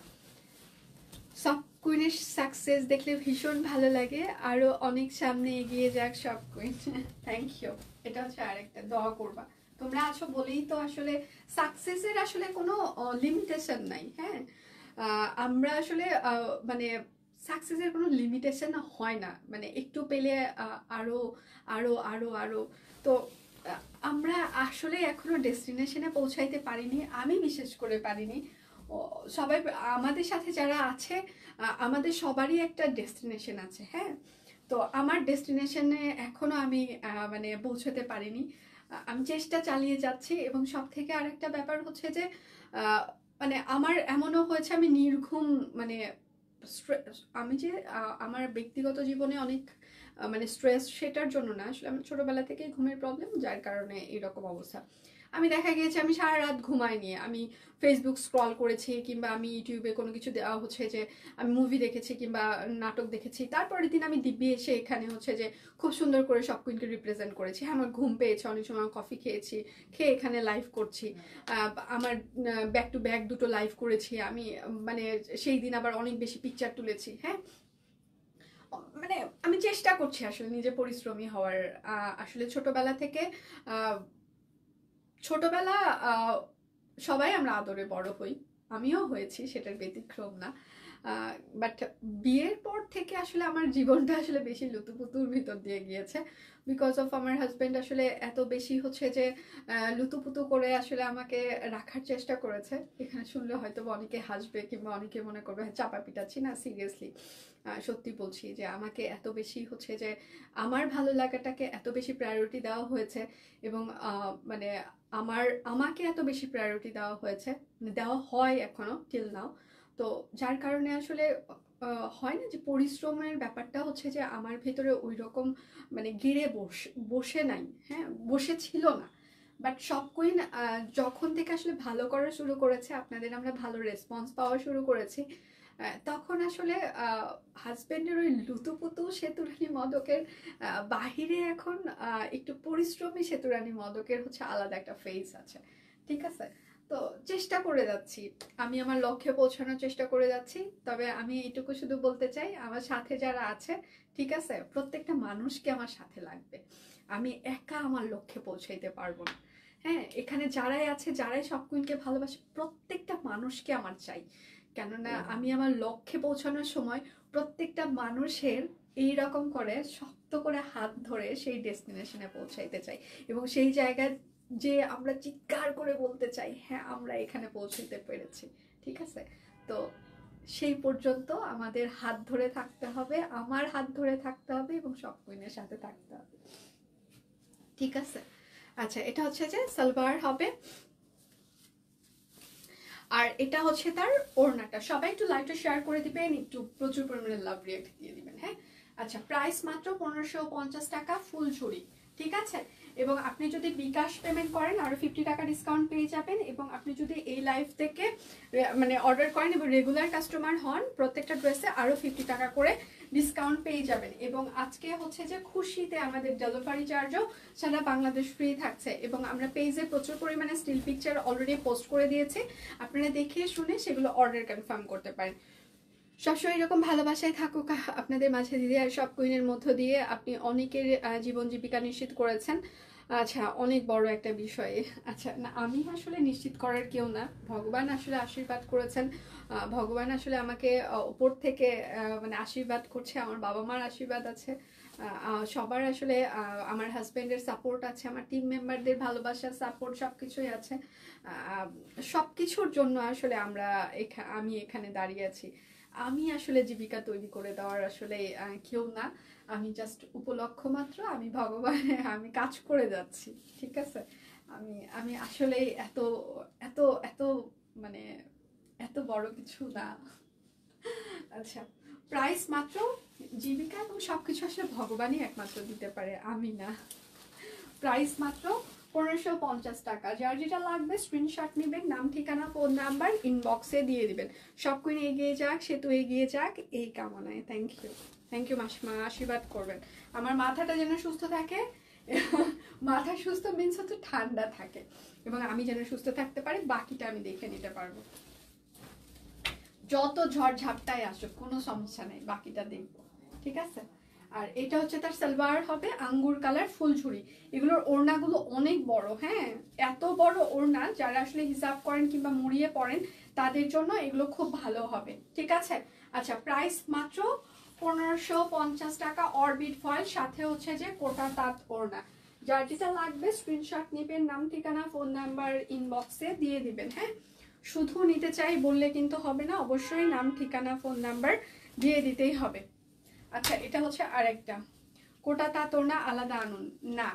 সব কুইনের সাকসেস দেখলে ভীষণ ভালো লাগে, আরো অনেক সামনে এগিয়ে যাক সব কুইন। Thank you. এটা হচ্ছে আরেকটা, দোয়া করবা। তোমরা আছো বলেই তো আসলে সাকসেসের আসলে কোনো লিমিটেশন নাই। হ্যাঁ, আমরা আসলে মানে সাকসেসের কোনো লিমিটেশন হয় না, মানে একটু পেলে আরো আরো আরো আরো। তো আমরা আসলে এখনো ডেস্টিনেশনে পৌঁছাইতে পারিনি, আমি বিশেষ করে পারিনি। সবাই আমাদের সাথে যারা আছে, আমাদের সবারই একটা ডেস্টিনেশন আছে। হ্যাঁ, তো আমার ডেস্টিনেশনে এখনো আমি মানে পৌঁছতে পারিনি। আমি চেষ্টা চালিয়ে যাচ্ছি। এবং সব থেকে আরেকটা ব্যাপার হচ্ছে যে মানে আমার এমনও হয়েছে আমি নির্ঘুম, মানে আমি যে আমার ব্যক্তিগত জীবনে অনেক মানে স্ট্রেস, সেটার জন্য না, আসলে আমার ছোটবেলা থেকেই ঘুমের প্রবলেম, যার কারণে এরকম অবস্থা। আমি দেখা গিয়েছে আমি সারা রাত ঘুমাইনি, আমি ফেসবুক স্ক্রল করেছি, কিংবা আমি ইউটিউবে কোনো কিছু দেওয়া হচ্ছে যে আমি মুভি দেখেছি কিংবা নাটক দেখেছি, তারপরের দিন আমি দিব্যি এসে এখানে হচ্ছে যে খুব সুন্দর করে সব কুইনকে রিপ্রেজেন্ট করেছি। হ্যাঁ, আমার ঘুম পেয়েছে, অনেক সময় কফি খেয়েছি, খেয়ে এখানে লাইভ করছি, আমার ব্যাক টু ব্যাক দুটো লাইভ করেছি আমি, মানে সেই দিন আবার অনেক বেশি পিকচার তুলেছি। হ্যাঁ, মানে আমি চেষ্টা করছি আসলে নিজে পরিশ্রমী হওয়ার। আসলে ছোটবেলা থেকে ছোটবেলা সবাই আমরা আদরে বড় হই, আমিও হয়েছি, সেটার ব্যতিক্রম না। বাট বিয়ের পর থেকে আসলে আমার জীবনটা আসলে বেশি লুতুপুতুর ভিতর দিয়ে গিয়েছে, বিকজ অফ আমার হাজব্যান্ড আসলে এত বেশি হচ্ছে যে লুতুপুতু করে আসলে আমাকে রাখার চেষ্টা করেছে। এখানে শুনলে হয়তো অনেকে হাসবে কিংবা অনেকে মনে করবে চাপা পিটাচ্ছি, না সিরিয়াসলি সত্যি বলছি যে আমাকে এত বেশি হচ্ছে যে আমার ভালো লাগাটাকে এত বেশি প্রায়োরিটি দেওয়া হয়েছে, এবং মানে আমাকে এত বেশি প্রায়োরিটি দেওয়া হয়েছে, মানে দেওয়া হয় এখনো টিল নাও। তো যার কারণে আসলে হয় না যে পরিশ্রমের ব্যাপারটা হচ্ছে যে আমার ভেতরে ওই রকম মানে গিরে বসে নাই, হ্যাঁ, বসে ছিল না। বাট সব কুইন যখন থেকে আসলে ভালো করা শুরু করেছে, আপনাদের আমরা ভালো রেসপন্স পাওয়া শুরু করেছি, তখন আসলে হাজবেন্ডের ওই লুতুপুতু সেতুরানি মদকের বাহিরে এখন একটু পরিশ্রমী সেতুরানি মদকের হচ্ছে আলাদা একটা ফেস আছে। ঠিক আছে, তো চেষ্টা করে যাচ্ছি, আমি আমার লক্ষ্যে পৌঁছানোর চেষ্টা করে যাচ্ছি। তবে আমি এইটুকু শুধু বলতে চাই, আমার সাথে যারা আছে, ঠিক আছে, প্রত্যেকটা মানুষকে আমার সাথে লাগবে, আমি একা আমার লক্ষ্যে পৌঁছাইতে পারবো না। হ্যাঁ, এখানে যারাই আছে, যারাই সব কুইনকে ভালোবাসে, প্রত্যেকটা মানুষকে আমার চাই, কেননা আমি আমার লক্ষ্যে পৌঁছানোর সময় প্রত্যেকটা মানুষের এইরকম করে শক্ত করে হাত ধরে সেই ডেস্টিনেশনে পৌঁছাইতে চাই, এবং সেই জায়গায় যে আমরা চিৎকার করে বলতে চাই হ্যাঁ আমরা এখানে পৌঁছতে পেরেছি। ঠিক আছে, তো সেই পর্যন্ত আমাদের হাত ধরে থাকতে হবে, আমার হাত ধরে থাকতে হবে, এবং সব কুইনের সাথে থাকতে হবে। ঠিক আছে, আচ্ছা, এটা হচ্ছে যে সালোয়ার হবে, আর এটা হচ্ছে তার ওড়নাটা। সবাই একটু লাইভটা শেয়ার করে দিবেন, একটু প্রচুর পরিমাণে লাভ রিয়েক্ট দিয়ে দিবেন। হ্যাঁ, আচ্ছা, প্রাইস মাত্র 1550 টাকা ফুল ঝুড়ি। ঠিক আছে, এবং আপনি যদি বিকাশ পেমেন্ট করেন আরো 50 টাকা ডিসকাউন্ট পেয়ে যাবেন, এবং আপনি যদি এই লাইভ থেকে মানে অর্ডার করেন এবং রেগুলার কাস্টমার হন, প্রত্যেকটা ড্রেসে আরো 50 টাকা করে ডিসকাউন্ট পেয়ে যাবেন। এবং আজকে হচ্ছে যে খুশিতে আমাদের ডেলিভারি চার্জও সারা বাংলাদেশ ফ্রি থাকছে, এবং আমরা পেজে প্রচুর পরিমাণে স্টিল পিকচার অলরেডি পোস্ট করে দিয়েছি, আপনারা দেখে শুনে সেগুলো অর্ডার কনফার্ম করতে পারেন। সবসময় এরকম ভালোবাসায় থাকুক আপনাদের মাঝে দিদি, আর সব কুইনের মধ্য দিয়ে আপনি অনেকের জীবন জীবিকা নিশ্চিত করেছেন। আচ্ছা, অনেক বড় একটা বিষয়। আচ্ছা, না, আমি আসলে নিশ্চিত করার কেউ না, ভগবান আসলে আশীর্বাদ করেছেন, ভগবান আসলে আমাকে উপর থেকে মানে আশীর্বাদ করছে, আমার বাবা মার আশীর্বাদ আছে, সবার আসলে আমার হাজবেন্ডের সাপোর্ট আছে, আমার টিম মেম্বারদের ভালোবাসা সাপোর্ট সবকিছুই আছে। সবকিছুর জন্য আসলে আমি এখানে দাঁড়িয়ে আছি। আমি আসলে জীবিকা তৈরি করে দেওয়ার আসলে কেউ না, আমি জাস্ট উপলক্ষ মাত্র, আমি ভগবান, আমি কাজ করে যাচ্ছি। ঠিক আছে, আমি আসলে এত এত এত মানে এত বড় কিছু না। আচ্ছা, প্রাইস মাত্র, জীবিকা এবং সবকিছু আসলে ভগবানই একমাত্র দিতে পারে, আমি না। প্রাইস মাত্র 1550 টাকা। যার যেটা লাগবে স্ক্রিনশট নেবেন, নাম ঠিকানা ফোন নাম্বার ইনবক্সে দিয়ে দিবেন। সব কুইন এগিয়ে যাক, সে তো এগিয়ে যাক, এই কামনায়। থ্যাংক ইউ, থ্যাংক ইউ মাসিমা, আশীর্বাদ করবেন আমার মাথাটা যেন সুস্থ থাকে। মাথা সুস্থ মিন্স হচ্ছে ঠান্ডা থাকে, এবং আমি যেন সুস্থ থাকতে পারি, বাকিটা আমি দেখে নিতে পারবো। যত ঝড় ঝাপটায় আসুক কোনো সমস্যা নেই, বাকিটা দেখবো। ঠিক আছে, আর এটা হচ্ছে তার সালোয়ার হবে আঙ্গুর কালার ফুলঝুরি। এগুলোর ওড়নাগুলো অনেক বড়, হ্যাঁ, এত বড় ওড়না যারা আসলে হিসাব করেন কিংবা মুড়িয়ে পড়েন তাদের জন্য এগুলো খুব ভালো হবে। ঠিক আছে, আচ্ছা, প্রাইস মাত্র 1550 টাকা, অরবিট ফয়েল, সাথে হচ্ছে যে কোটা তাঁত ওড়না। যার যেটা লাগবে স্ক্রিনশট নেবেন, নাম ঠিকানা ফোন নাম্বার ইনবক্সে দিয়ে দিবেন। হ্যাঁ, শুধু নিতে চাই বললে কিন্তু হবে না, অবশ্যই নাম ঠিকানা ফোন নাম্বার দিয়ে দিতেই হবে। আচ্ছা, এটা হচ্ছে আরেকটা কোটা তাঁত ওড়না, আলাদা আনুন না,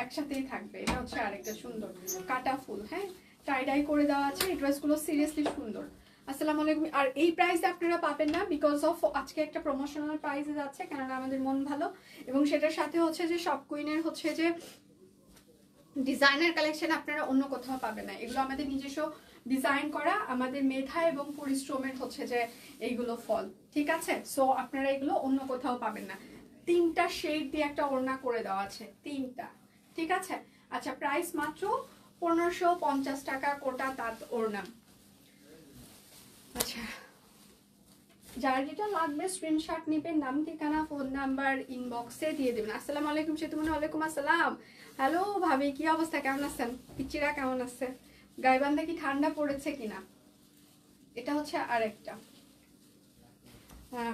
একসাথেই থাকবে। এটা হচ্ছে আরেকটা সুন্দর কাটা ফুল, হ্যাঁ, টাই করে দেওয়া আছে। এই ড্রেসগুলো সিরিয়াসলি সুন্দর। আসসালামু আলাইকুম। আর এই প্রাইসে আপনারা পাবেন না, বিকজ অফ আজকে একটা প্রমোশনাল প্রাইসে যাচ্ছে, কেননা আমাদের মন ভালো, এবং সেটার সাথে হচ্ছে যে সব কুইনের হচ্ছে যে ডিজাইনার কালেকশন আপনারা অন্য কোথাও পাবেন না, এগুলো আমাদের নিজস্ব ডিজাইন করা, আমাদের মেধা এবং পরিশ্রমের হচ্ছে যে এইগুলো ফল, ঠিক আছে? সো আপনারা এগুলো অন্য কোথাও পাবেন না। 3টা শেড দিয়ে একটা ওড়না করে দেওয়া আছে, 3টা, ঠিক আছে? আচ্ছা, প্রাইস মাত্র 1550 টাকা কোটা তাঁত ওড়না। আচ্ছা, যার যেটা লাগবে স্ক্রিনশট নেবেন, নাম ঠিকানা ফোন নাম্বার ইনবক্সে দিয়ে দেবেন। আসসালামু আলাইকুম সেতুমনি। ওয়ালাইকুম আসসালাম। হ্যালো ভাবি, কি অবস্থা, কেমন আছেন? পিচিরা কেমন আছে? গাইবান্ধা কি ঠান্ডা পড়েছে কিনা? এটা হচ্ছে আরেকটা,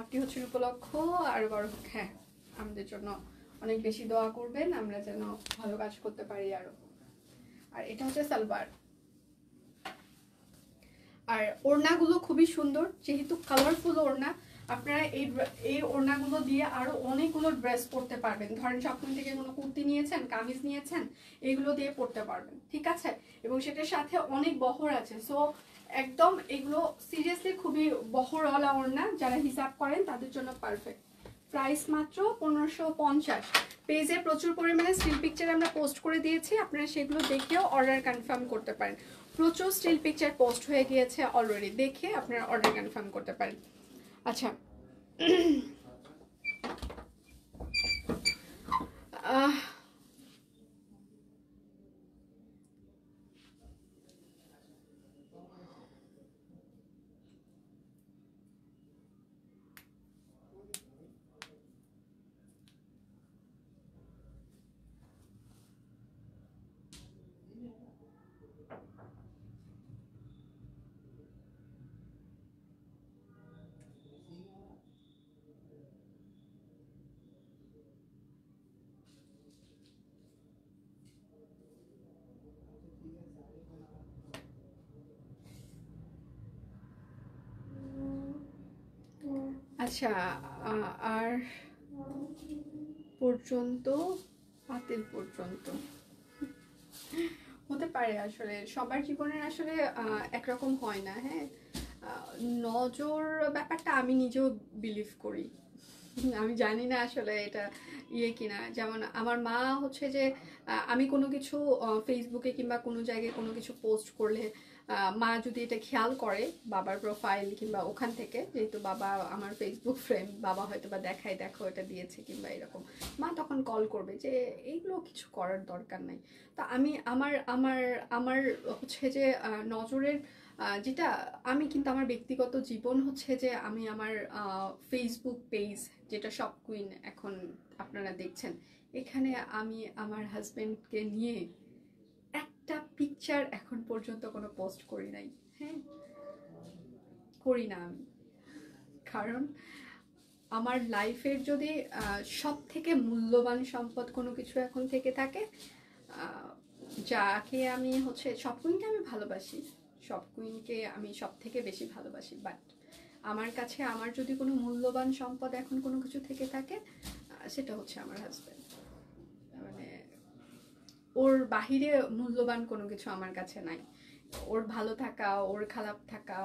আপনি হচ্ছে উপলক্ষ আর বড়, হ্যাঁ আমাদের জন্য অনেক বেশি দোয়া করবেন, আমরা যেন ভালো কাজ করতে পারি আরো। আর এটা হচ্ছে সালোয়ার। আর ওড়নাগুলো খুবই সুন্দর, যেহেতু কালারফুল ওড়না, আপনারা এই ওড়নাগুলো দিয়ে আরো অনেকগুলো ড্রেস পরতে পারবেন। ধরেন স্বপ্ন থেকে কোনো কুর্তি নিয়েছেন, কামিজ নিয়েছেন, এগুলো দিয়ে পরতে পারবেন, ঠিক আছে? এবং সেটার সাথে অনেক বহর আছে। সো একদম এগুলো সিরিয়াসলি খুবই বহরওয়ালা ওড়না, যারা হিসাব করেন তাদের জন্য পারফেক্ট। প্রাইস মাত্র 1550। পেজে প্রচুর পরিমাণে স্টিল পিকচার আমরা পোস্ট করে দিয়েছি, আপনারা সেগুলো দেখেও অর্ডার কনফার্ম করতে পারেন। প্রচুর স্টিল পিকচার পোস্ট হয়ে গিয়েছে অলরেডি, দেখে আপনারা অর্ডার কনফার্ম করতে পারেন। আচ্ছা, আচ্ছা, আর পর্যন্ত পাতিল পর্যন্ত হতে পারে, আসলে সবার জীবনের আসলে একরকম হয় না। হ্যাঁ, নজর ব্যাপারটা আমি নিজেও বিলিভ করি, আমি জানি না আসলে এটা ইয়ে কিনা। যেমন আমার মা হচ্ছে যে আমি কোনো কিছু ফেসবুকে কিংবা কোনো জায়গায় কোনো কিছু পোস্ট করলে মা যদি এটা খেয়াল করে, বাবার প্রোফাইল কিংবা ওখান থেকে, যেহেতু বাবা আমার ফেসবুক ফ্রেন্ড, বাবা হয়তো বা দেখায়, দেখো এটা দিয়েছে কিংবা এরকম, মা তখন কল করবে যে এইগুলো কিছু করার দরকার নাই। তা আমি আমার আমার আমার হচ্ছে যে নজরের যেটা, আমি কিন্তু আমার ব্যক্তিগত জীবন হচ্ছে যে আমি আমার ফেসবুক পেজ, যেটা শপ কুইন এখন আপনারা দেখছেন, এখানে আমি আমার হাজবেন্ডকে নিয়ে একটা পিকচার এখন পর্যন্ত কোনো পোস্ট করি নাই। হ্যাঁ, করি না আমি, কারণ আমার লাইফের যদি সব থেকে মূল্যবান সম্পদ কোনো কিছু এখন থেকে থাকে, যাকে আমি হচ্ছে, সব কুইনকে আমি ভালোবাসি, সব কুইনকে আমি সব থেকে বেশি ভালোবাসি, বাট আমার কাছে আমার যদি কোনো মূল্যবান সম্পদ এখন কোনো কিছু থেকে থাকে, সেটা হচ্ছে আমার হাজব্যান্ড। মানে ওর বাহিরে মূল্যবান কোনো কিছু আমার কাছে নাই। ওর ভালো থাকা, ওর খারাপ থাকা,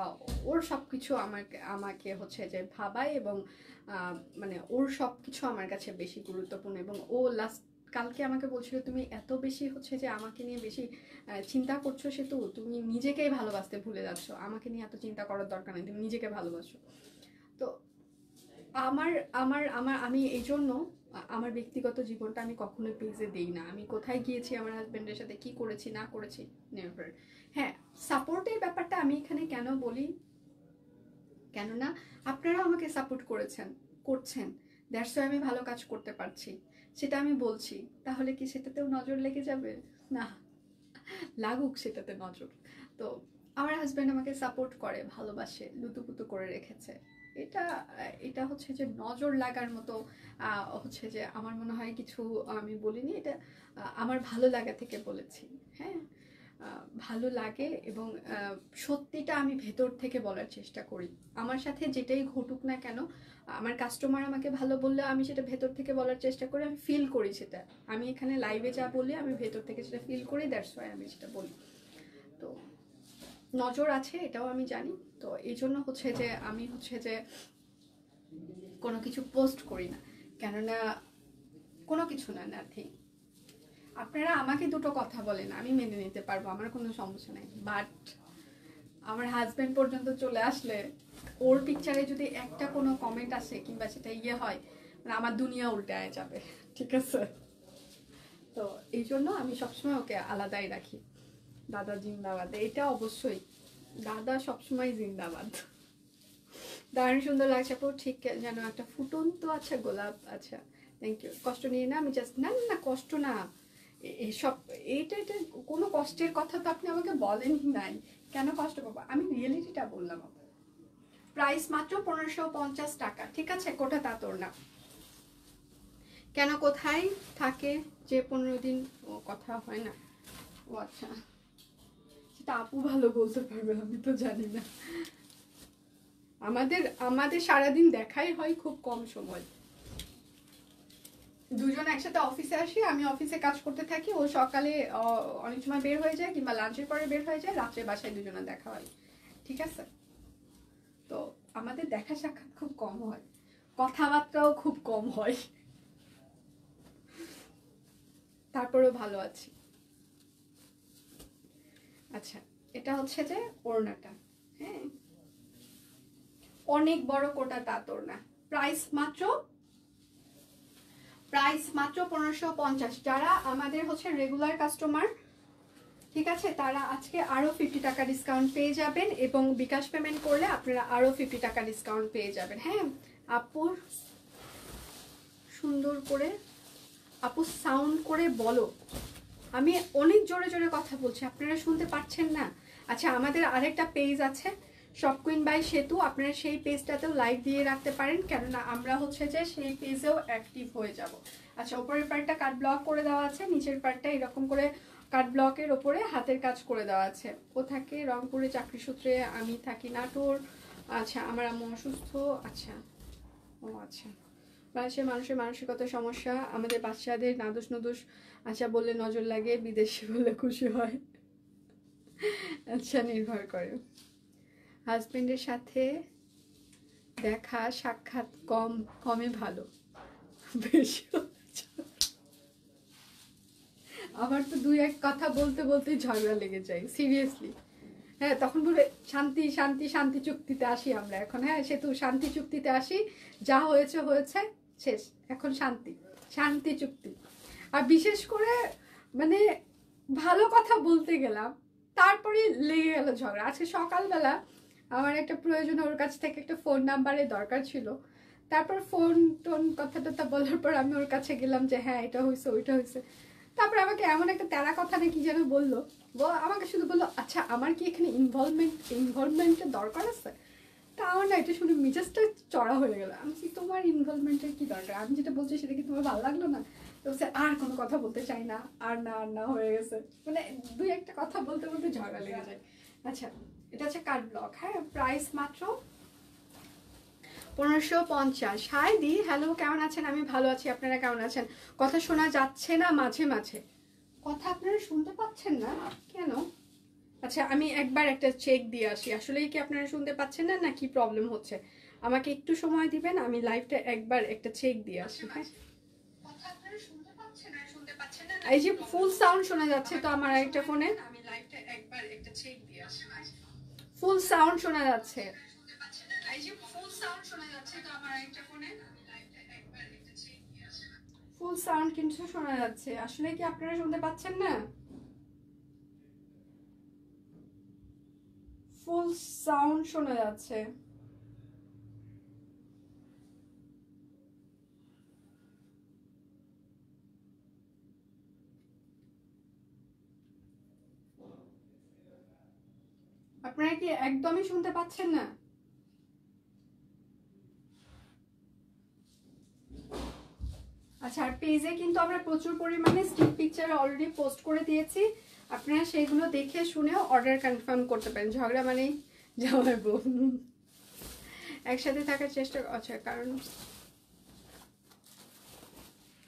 ওর সব কিছু আমাকে আমাকে হচ্ছে যে ভাবায়, এবং মানে ওর সব কিছু আমার কাছে বেশি গুরুত্বপূর্ণ। এবং ও লাস্ট কালকে আমাকে বলছিল, তুমি এত বেশি হচ্ছে যে আমাকে নিয়ে বেশি চিন্তা করছো, সে তো তুমি নিজেকেই ভালোবাসতে ভুলে যাচ্ছ, আমাকে নিয়ে এত চিন্তা করার দরকার নেই, তুমি নিজেকে ভালোবাসো। তো আমার আমার আমার আমি এই জন্য আমার ব্যক্তিগত জীবনটা আমি কখনোই পেজে দিই না। আমি কোথায় গিয়েছি, আমার হাজবেন্ডের সাথে কি করেছি না করেছি, নেভার। হ্যাঁ, সাপোর্টের ব্যাপারটা আমি এখানে কেন বলি, কেননা আপনারা আমাকে সাপোর্ট করেছেন, করছেন, দ্যাটস ওয়াই আমি ভালো কাজ করতে পারছি, সেটা আমি বলছি। তাহলে কি সেটাতেও নজর লেগে যাবে? না, লাগুক সেটাতে নজর। তো আমার হাজব্যান্ড আমাকে সাপোর্ট করে, ভালোবাসে, লুতুপুতু করে রেখেছে, এটা এটা হচ্ছে যে নজর লাগার মতো হচ্ছে যে আমার মনে হয় কিছু আমি বলিনি, এটা আমার ভালো লাগা থেকে বলেছি। হ্যাঁ, ভালো লাগে, এবং সত্যিটা আমি ভেতর থেকে বলার চেষ্টা করি। আমার সাথে যেটাই ঘটুক না কেন, আমার কাস্টমার আমাকে ভালো বললে আমি সেটা ভেতর থেকে বলার চেষ্টা করি, আমি ফিল করি সেটা। আমি এখানে লাইভে যা বলি আমি ভেতর থেকে সেটা ফিল করি, দ্যাটস ওয়াই আমি সেটা বলি। তো নজর আছে এটাও আমি জানি, তো এই জন্য হচ্ছে যে আমি হচ্ছে যে কোনো কিছু পোস্ট করি না, কেননা কোনো কিছু না, নাথিং। আপনারা আমাকে দুটো কথা বলেন, আমি মেনে নিতে পারবো, আমার কোনো সমস্যা নেই। বাট আমার হাজবেন্ড পর্যন্ত চলে আসলে ওর পিকচারে যদি একটা কোনো কমেন্ট আসে কিংবা সেটা ইয়ে হয়, মানে আমার দুনিয়া উল্টে যাবে, ঠিক আছে? তো এই জন্য আমি সবসময় ওকে আলাদাই রাখি। দাদা জিন্দাবাদ, এটা অবশ্যই, দাদা সবসময় জিন্দাবাদ। দারুণ সুন্দর লাগছে আপু, ঠিক যেন একটা ফুটন্ত আচ্ছা গোলাপ। আচ্ছা থ্যাংক ইউ, কষ্ট নিয়ে না, আমি জাস্ট না না কষ্ট না, এসব এটা এটা কোনো কষ্টের কথা তো আপনি আমাকে বলেনই নাই, কেন কষ্ট পাবো, আমি রিয়েলিটিটা বললাম। প্রাইস মাত্র 1550 টাকা, ঠিক আছে? কোটা তাতর না। কেন কোথায় থাকে যে 15 দিন ও কথা হয় না? ও আচ্ছা, সেটা আপু ভালো বলতে পারবে, আমি তো জানি না। আমাদের আমাদের সারাদিন দেখাই হয় খুব কম সময়, দুজন একসাথে অফিসে আসি, আমি অফিসে কাজ করতে থাকি, ও সকালে অনেক সময় বের হয়ে যায় কিংবা লাঞ্চের পরে বের হয়ে যায়, রাত্রে বাসায় দুজনে দেখা হয়, ঠিক আছে? তো আমাদের দেখা সাক্ষাৎ খুব কম হয়, কথাবার্তাও খুব কম হয়, তারপরেও ভালো আছি। আচ্ছা, এটা হচ্ছে যে ওড়নাটা, হ্যাঁ অনেক বড় কোটা তাতর না, প্রাইস মাত্র 1550। যারা আমাদের হচ্ছে রেগুলার কাস্টমার, ঠিক আছে, তারা আজকে আরো 50 টাকা ডিসকাউন্ট পেয়ে যাবেন, এবং বিকাশ পেমেন্ট করলে আপনারা আরো 50 টাকা ডিসকাউন্ট পেয়ে যাবেন। হ্যাঁ আপুর সুন্দর করে, আপু সাউন্ড করে বলো, আমি অনেক জোরে জোরে কথা বলছি, আপনারা শুনতে পাচ্ছেন না? আচ্ছা, আমাদের আরেকটা পেজ আছে শপ কুইন বাই সেতু, আপনারা সেই পেজটাতেও লাইক দিয়ে রাখতে পারেন, কেননা আমরা হচ্ছে যে সেই পেজেও অ্যাক্টিভ হয়ে যাব। আচ্ছা, উপরের পার্টটা কাট ব্লক করে দেওয়া আছে, নিচের পার্টটা এরকম করে কাট ব্লকের ওপরে হাতের কাজ করে দেওয়া আছে। ও থাকে রংপুরে চাকরি সূত্রে, আমি থাকি নাটোর। আচ্ছা, আমার আম্মু অসুস্থ। আচ্ছা, ও আচ্ছা, মানুষের মানসিকতা সমস্যা, আমাদের বাচ্চাদের নাদুস নুদুস আচ্ছা বললে নজর লাগে, বিদেশি বললে খুশি হয়। আচ্ছা, নির্ভর করে, হাজবেন্ডের সাথে দেখা সাক্ষাৎ কমে ভালো, বেশি আমার তো দুই এক কথা বলতে বলতে ঝগড়া লেগে যায়, সিরিয়াসলি। হ্যাঁ, তখন বলে শান্তি শান্তি শান্তি চুক্তিতে আসি আমরা এখন, হ্যাঁ সেতু শান্তি চুক্তিতে আসি, যা হয়েছে হয়েছে, শেষ, এখন শান্তি শান্তি চুক্তি। আর বিশেষ করে মানে ভালো কথা বলতে গেলাম, তারপরে লেগে গেল ঝগড়া। আজকে সকালবেলা আমার একটা প্রয়োজন, ওর কাছ থেকে একটা ফোন নাম্বারের দরকার ছিল, তারপর ফোন টোন কথা টথা বলার পর আমি ওর কাছে গেলাম যে হ্যাঁ এটা হয়েছে ওইটা হয়েছে, তারপর আমাকে এমন একটা তেরা কথা না কি যেন বললো, আমাকে শুধু বললো আচ্ছা আমার কি এখানে ইনভলভমেন্টের দরকার আছে? তা আমার না এটা শুনে মিজাজটা চড়া হয়ে গেল। আমি কি তোমার ইনভলভমেন্টের কি দরকার, আমি যেটা বলছি সেটা কি তোমার ভালো লাগলো না? তো সে আর কোনো কথা বলতে চাই না, আর না হয়ে গেছে, মানে দুই একটা কথা বলতে বলতে ঝগড়া লেগে যায়। আচ্ছা, এটা হচ্ছে কার্ড ব্লক, হ্যাঁ প্রাইস মাত্র 1550। হাই দি, হ্যালো, কেমন আছেন? আমি ভালো আছি, আপনারা কেমন আছেন? কথা শোনা যাচ্ছে না মাঝে মাঝে, কথা আপনারা শুনতে পাচ্ছেন না কেন? আচ্ছা, আমি একবার একটা চেক দিয়ে আসি, আসলেই কি আপনারা শুনতে পাচ্ছেন না, না কি প্রবলেম হচ্ছে? আমাকে একটু সময় দিবেন, আমি লাইভটা একবার একটা চেক দিয়ে আসি। হ্যাঁ, এই যে ফুল সাউন্ড শোনা যাচ্ছে তো আমার একটা ফোনে, আমি লাইভটা একবার একটা চেক দিয়ে আসি। ফুল সাউন্ড শোনা যাচ্ছে, এই যে ফুল সাউন্ড শোনা যাচ্ছে তো আমার একটা ফোনে, আমি লাইভটা একবার একটা চেক দিয়ে আসি। ফুল সাউন্ড কিন্তু শোনা যাচ্ছে, আসলে কি আপনারা শুনতে পাচ্ছেন না? ফুল সাউন্ড শোনা যাচ্ছে। আপনারা কি একদমই শুনতে পাচ্ছেন না? আচ্ছা, আর পেজে কিন্তু আমরা প্রচুর পরিমাণে স্টিক পিকচার অলরেডি পোস্ট করে দিয়েছি, আপনারা সেগুলো দেখে শুনেও অর্ডার কনফার্ম করতে পারেন। ঝগড়া মানেই জামাই বউ, একসাথে থাকার চেষ্টা, আচ্ছা কারণ,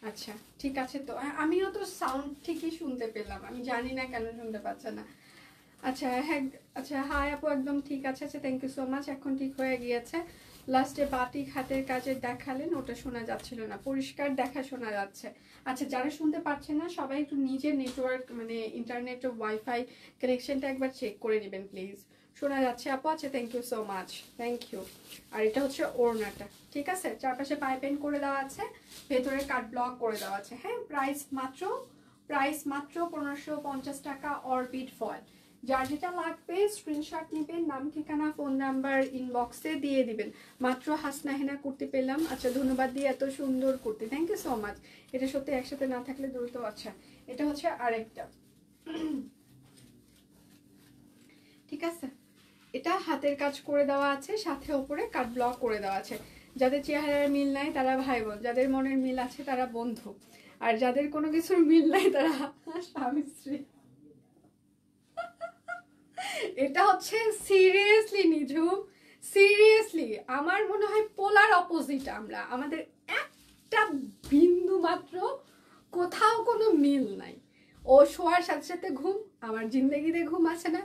আচ্ছা ঠিক আছে, তো আমিও তো সাউন্ড ঠিকই শুনতে পেলাম, আমি জানি না কেন শুনতে পাচ্ছে না। আচ্ছা হ্যাঁ, আচ্ছা হাই আপু, একদম ঠিক আছে, আচ্ছা থ্যাংক ইউ সো মাচ, এখন ঠিক হয়ে গিয়েছে। লাস্টে বাটিক হাতের কাজে দেখালেন, ওটা শোনা যাচ্ছিল না, পরিষ্কার দেখা শোনা যাচ্ছে। আচ্ছা, যারা শুনতে পারছেন না সবাই একটু নিজের নেটওয়ার্ক মানে ইন্টারনেট ওয়াইফাই কানেকশনটা একবার চেক করে নেবেন প্লিজ। শোনা যাচ্ছে আপু? আচ্ছা, thank you so much, thank you. আর এটা হচ্ছে ওড়নাটা, ঠিক আছে, চারপাশে পাইপিং করে দেওয়া আছে, ভেতরে কাট ব্লক করে দেওয়া আছে। হ্যাঁ, প্রাইস মাত্র 1550 টাকা অরবিট ফয়েল। যার যেটা লাগবে স্ক্রিনশট নেবেন, নাম ঠিকানা ফোন নাম্বার ইনবক্সে দিয়ে দিবেন। মাত্র হাসনা হেনা কুর্তি পেলাম। আচ্ছা, ধন্যবাদ দিয়ে, এত সুন্দর kurti, thank you so much. এটা সত্যি একসাথে না থাকলে দ্রুত। আচ্ছা, এটা হচ্ছে আরেকটা, ঠিক আছে, এটা হাতের কাজ করে দেওয়া আছে, সাথে ওপরে কাট ব্লক করে দেওয়া আছে। যাদের চেহারার মিল নাই তারা ভাই বোন, যাদের মনের মিল আছে তারা বন্ধু, আর যাদের কোনো কিছুর মিল নাই তারা স্বামী স্ত্রী। এটা হচ্ছে সিরিয়াসলি নিঝুম, সিরিয়াসলি আমার মনে হয় পোলার অপোজিট আমরা, আমাদের একটা বিন্দু মাত্র কোথাও কোনো মিল নাই। ও শোয়ার সাথে সাথে ঘুম, আমার জিন্দগিতে ঘুম আছে না।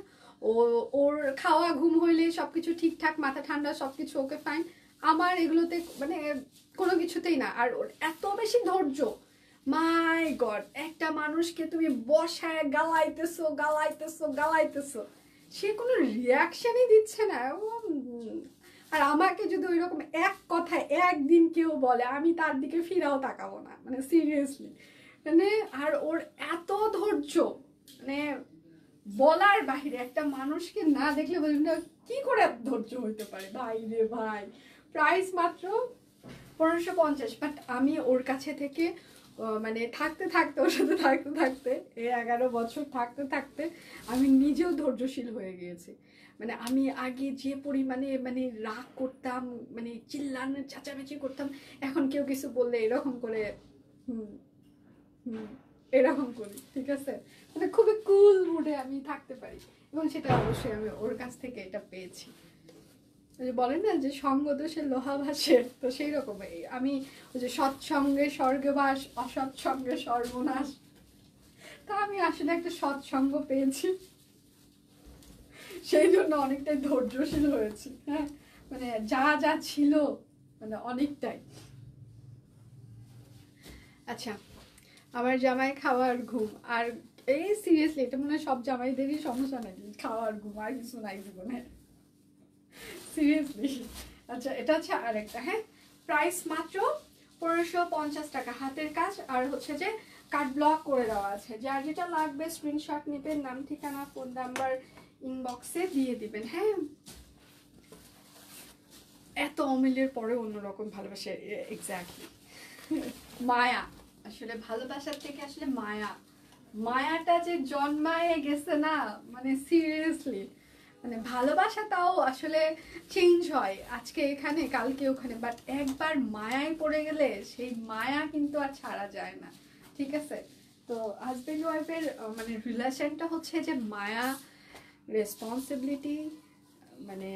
ওর খাওয়া ঘুম হইলে সবকিছু ঠিকঠাক, মাথা ঠান্ডা, সবকিছু ওকে ফাইন। আমার এগুলোতে মানে কোনো কিছুতেই না। আর ওর এত বেশি ধৈর্য, মাই গড, একটা মানুষকে তুমি বসায় গালাইতেছো গালাইতেছো গালাইতেছো, সে কোনো রিয়াকশনই দিচ্ছে না। আর আমাকে যদি ওই রকম এক কথায় একদিন কেউ বলে, আমি তার দিকে ফিরাও তাকাবো না, মানে সিরিয়াসলি। মানে আর ওর এত ধৈর্য, মানে বলার বাহিরে। একটা মানুষকে না দেখলে বলবেন না কি করে এত ধৈর্য হইতে পারে। ভাই রে ভাই, প্রাইস মাত্র 1550। বাট আমি ওর কাছে থেকে মানে থাকতে থাকতে, ওর সাথে থাকতে থাকতে, এই 11 বছর থাকতে থাকতে আমি নিজেও ধৈর্যশীল হয়ে গিয়েছি। মানে আমি আগে যে পরিমাণে মানে রাগ করতাম, মানে চিল্লানো চেঁচামেচি করতাম, এখন কেউ কিছু বললে এরকম করে হুম হুম এরকম করি, ঠিক আছে, মানে খুবই কুল মুডে আমি থাকতে পারি। এবং সেটা অবশ্যই আমি ওর কাছ থেকে এটা পেয়েছি। বলেন না যে সঙ্গ দোষে লোহা ভাসে, তো সেই রকম আমি ওই যে সৎসঙ্গে স্বর্গবাস, অসৎসঙ্গে সর্বনাশ। তা আমি আসলে একটা সৎসঙ্গ পেয়েছি, সেই জন্য অনেকটাই ধৈর্যশীল হয়েছি। হ্যাঁ, মানে যা যা ছিল মানে অনেকটাই। আচ্ছা, আমার জামাই খাওয়ার ঘুম আর এই সিরিয়াসলি এটা মনে হয় সব জামাইদেরই সমস্যা নাকি, খাওয়ার ঘুম আর কিছু নাই জীবনে, সিরিয়াসলি। আচ্ছা, এটা হচ্ছে আরেকটা। হ্যাঁ, প্রাইস মাত্র 1550 টাকা, হাতের কাজ আর হচ্ছে যে কাট ব্লক করে দেওয়া আছে। যার যেটা লাগবে স্ক্রিনশট নেবেন, নাম ঠিকানা ফোন নাম্বার ইনবক্সে দিয়ে দিবেন। হ্যাঁ, এত অমিলের পরে অন্যরকম ভালোবাসে, এক্স্যাক্টলি মায়া। আসলে ভালোবাসার থেকে আসলে মায়া, মায়াটা যে জন্মায় গেছে না, মানে সিরিয়াসলি, মানে ভালোবাসাটাও আসলে চেঞ্জ হয়, আজকে এখানে কালকে ওখানে, বাট একবার মায়ায় পড়ে গেলে সেই মায়া কিন্তু আর ছাড়া যায় না, ঠিক আছে। তো হাজবেন্ড ওয়াইফের মানে রিলেশনটা হচ্ছে যে মায়া, রেসপন্সিবিলিটি, মানে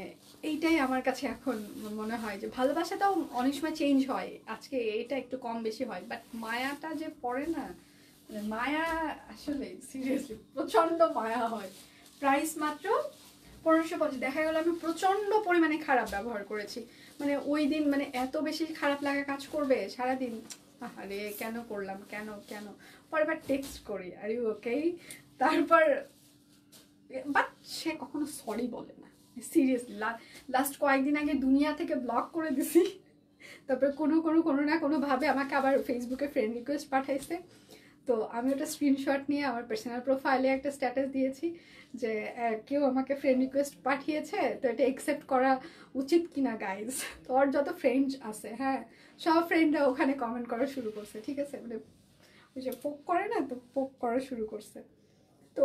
এইটাই আমার কাছে এখন মনে হয় যে ভালোবাসাটাও অনেক সময় চেঞ্জ হয়, আজকে এটা একটু কম বেশি হয়, বাট মায়াটা যে পড়ে না, মানে মায়া আসলে সিরিয়াসলি প্রচন্ড মায়া হয়। প্রাইস মাত্র 1550। দেখা গেল আমি প্রচন্ড পরিমাণে খারাপ ব্যবহার করেছি, মানে ওই দিন মানে এত বেশি খারাপ লাগা কাজ করবে সারাদিন, আরে কেন করলাম, কেন কেন, পরেরবার টেক্সট করি আর ইউ ওকে, তারপর বাট সে কখনো সরি বলে না, সিরিয়াসলি। লাস্ট কয়েকদিন আগে দুনিয়া থেকে ব্লক করে দিছি, তারপরে কোনো না কোনোভাবে আমাকে আবার ফেসবুকে ফ্রেন্ড রিকোয়েস্ট পাঠাইছে। তো আমি ওটা স্ক্রিনশট নিয়ে আমার পার্সোনাল প্রোফাইলে একটা স্ট্যাটাস দিয়েছি যে কেউ আমাকে ফ্রেন্ড রিকোয়েস্ট পাঠিয়েছে, তো এটা অ্যাকসেপ্ট করা উচিত কিনা গাইজ। তো ওর যত ফ্রেন্ডস আছে, হ্যাঁ, সব ফ্রেন্ডরা ওখানে কমেন্ট করা শুরু করছে, ঠিক আছে, মানে ওই যে পোক করে না, তো পোক করা শুরু করছে। তো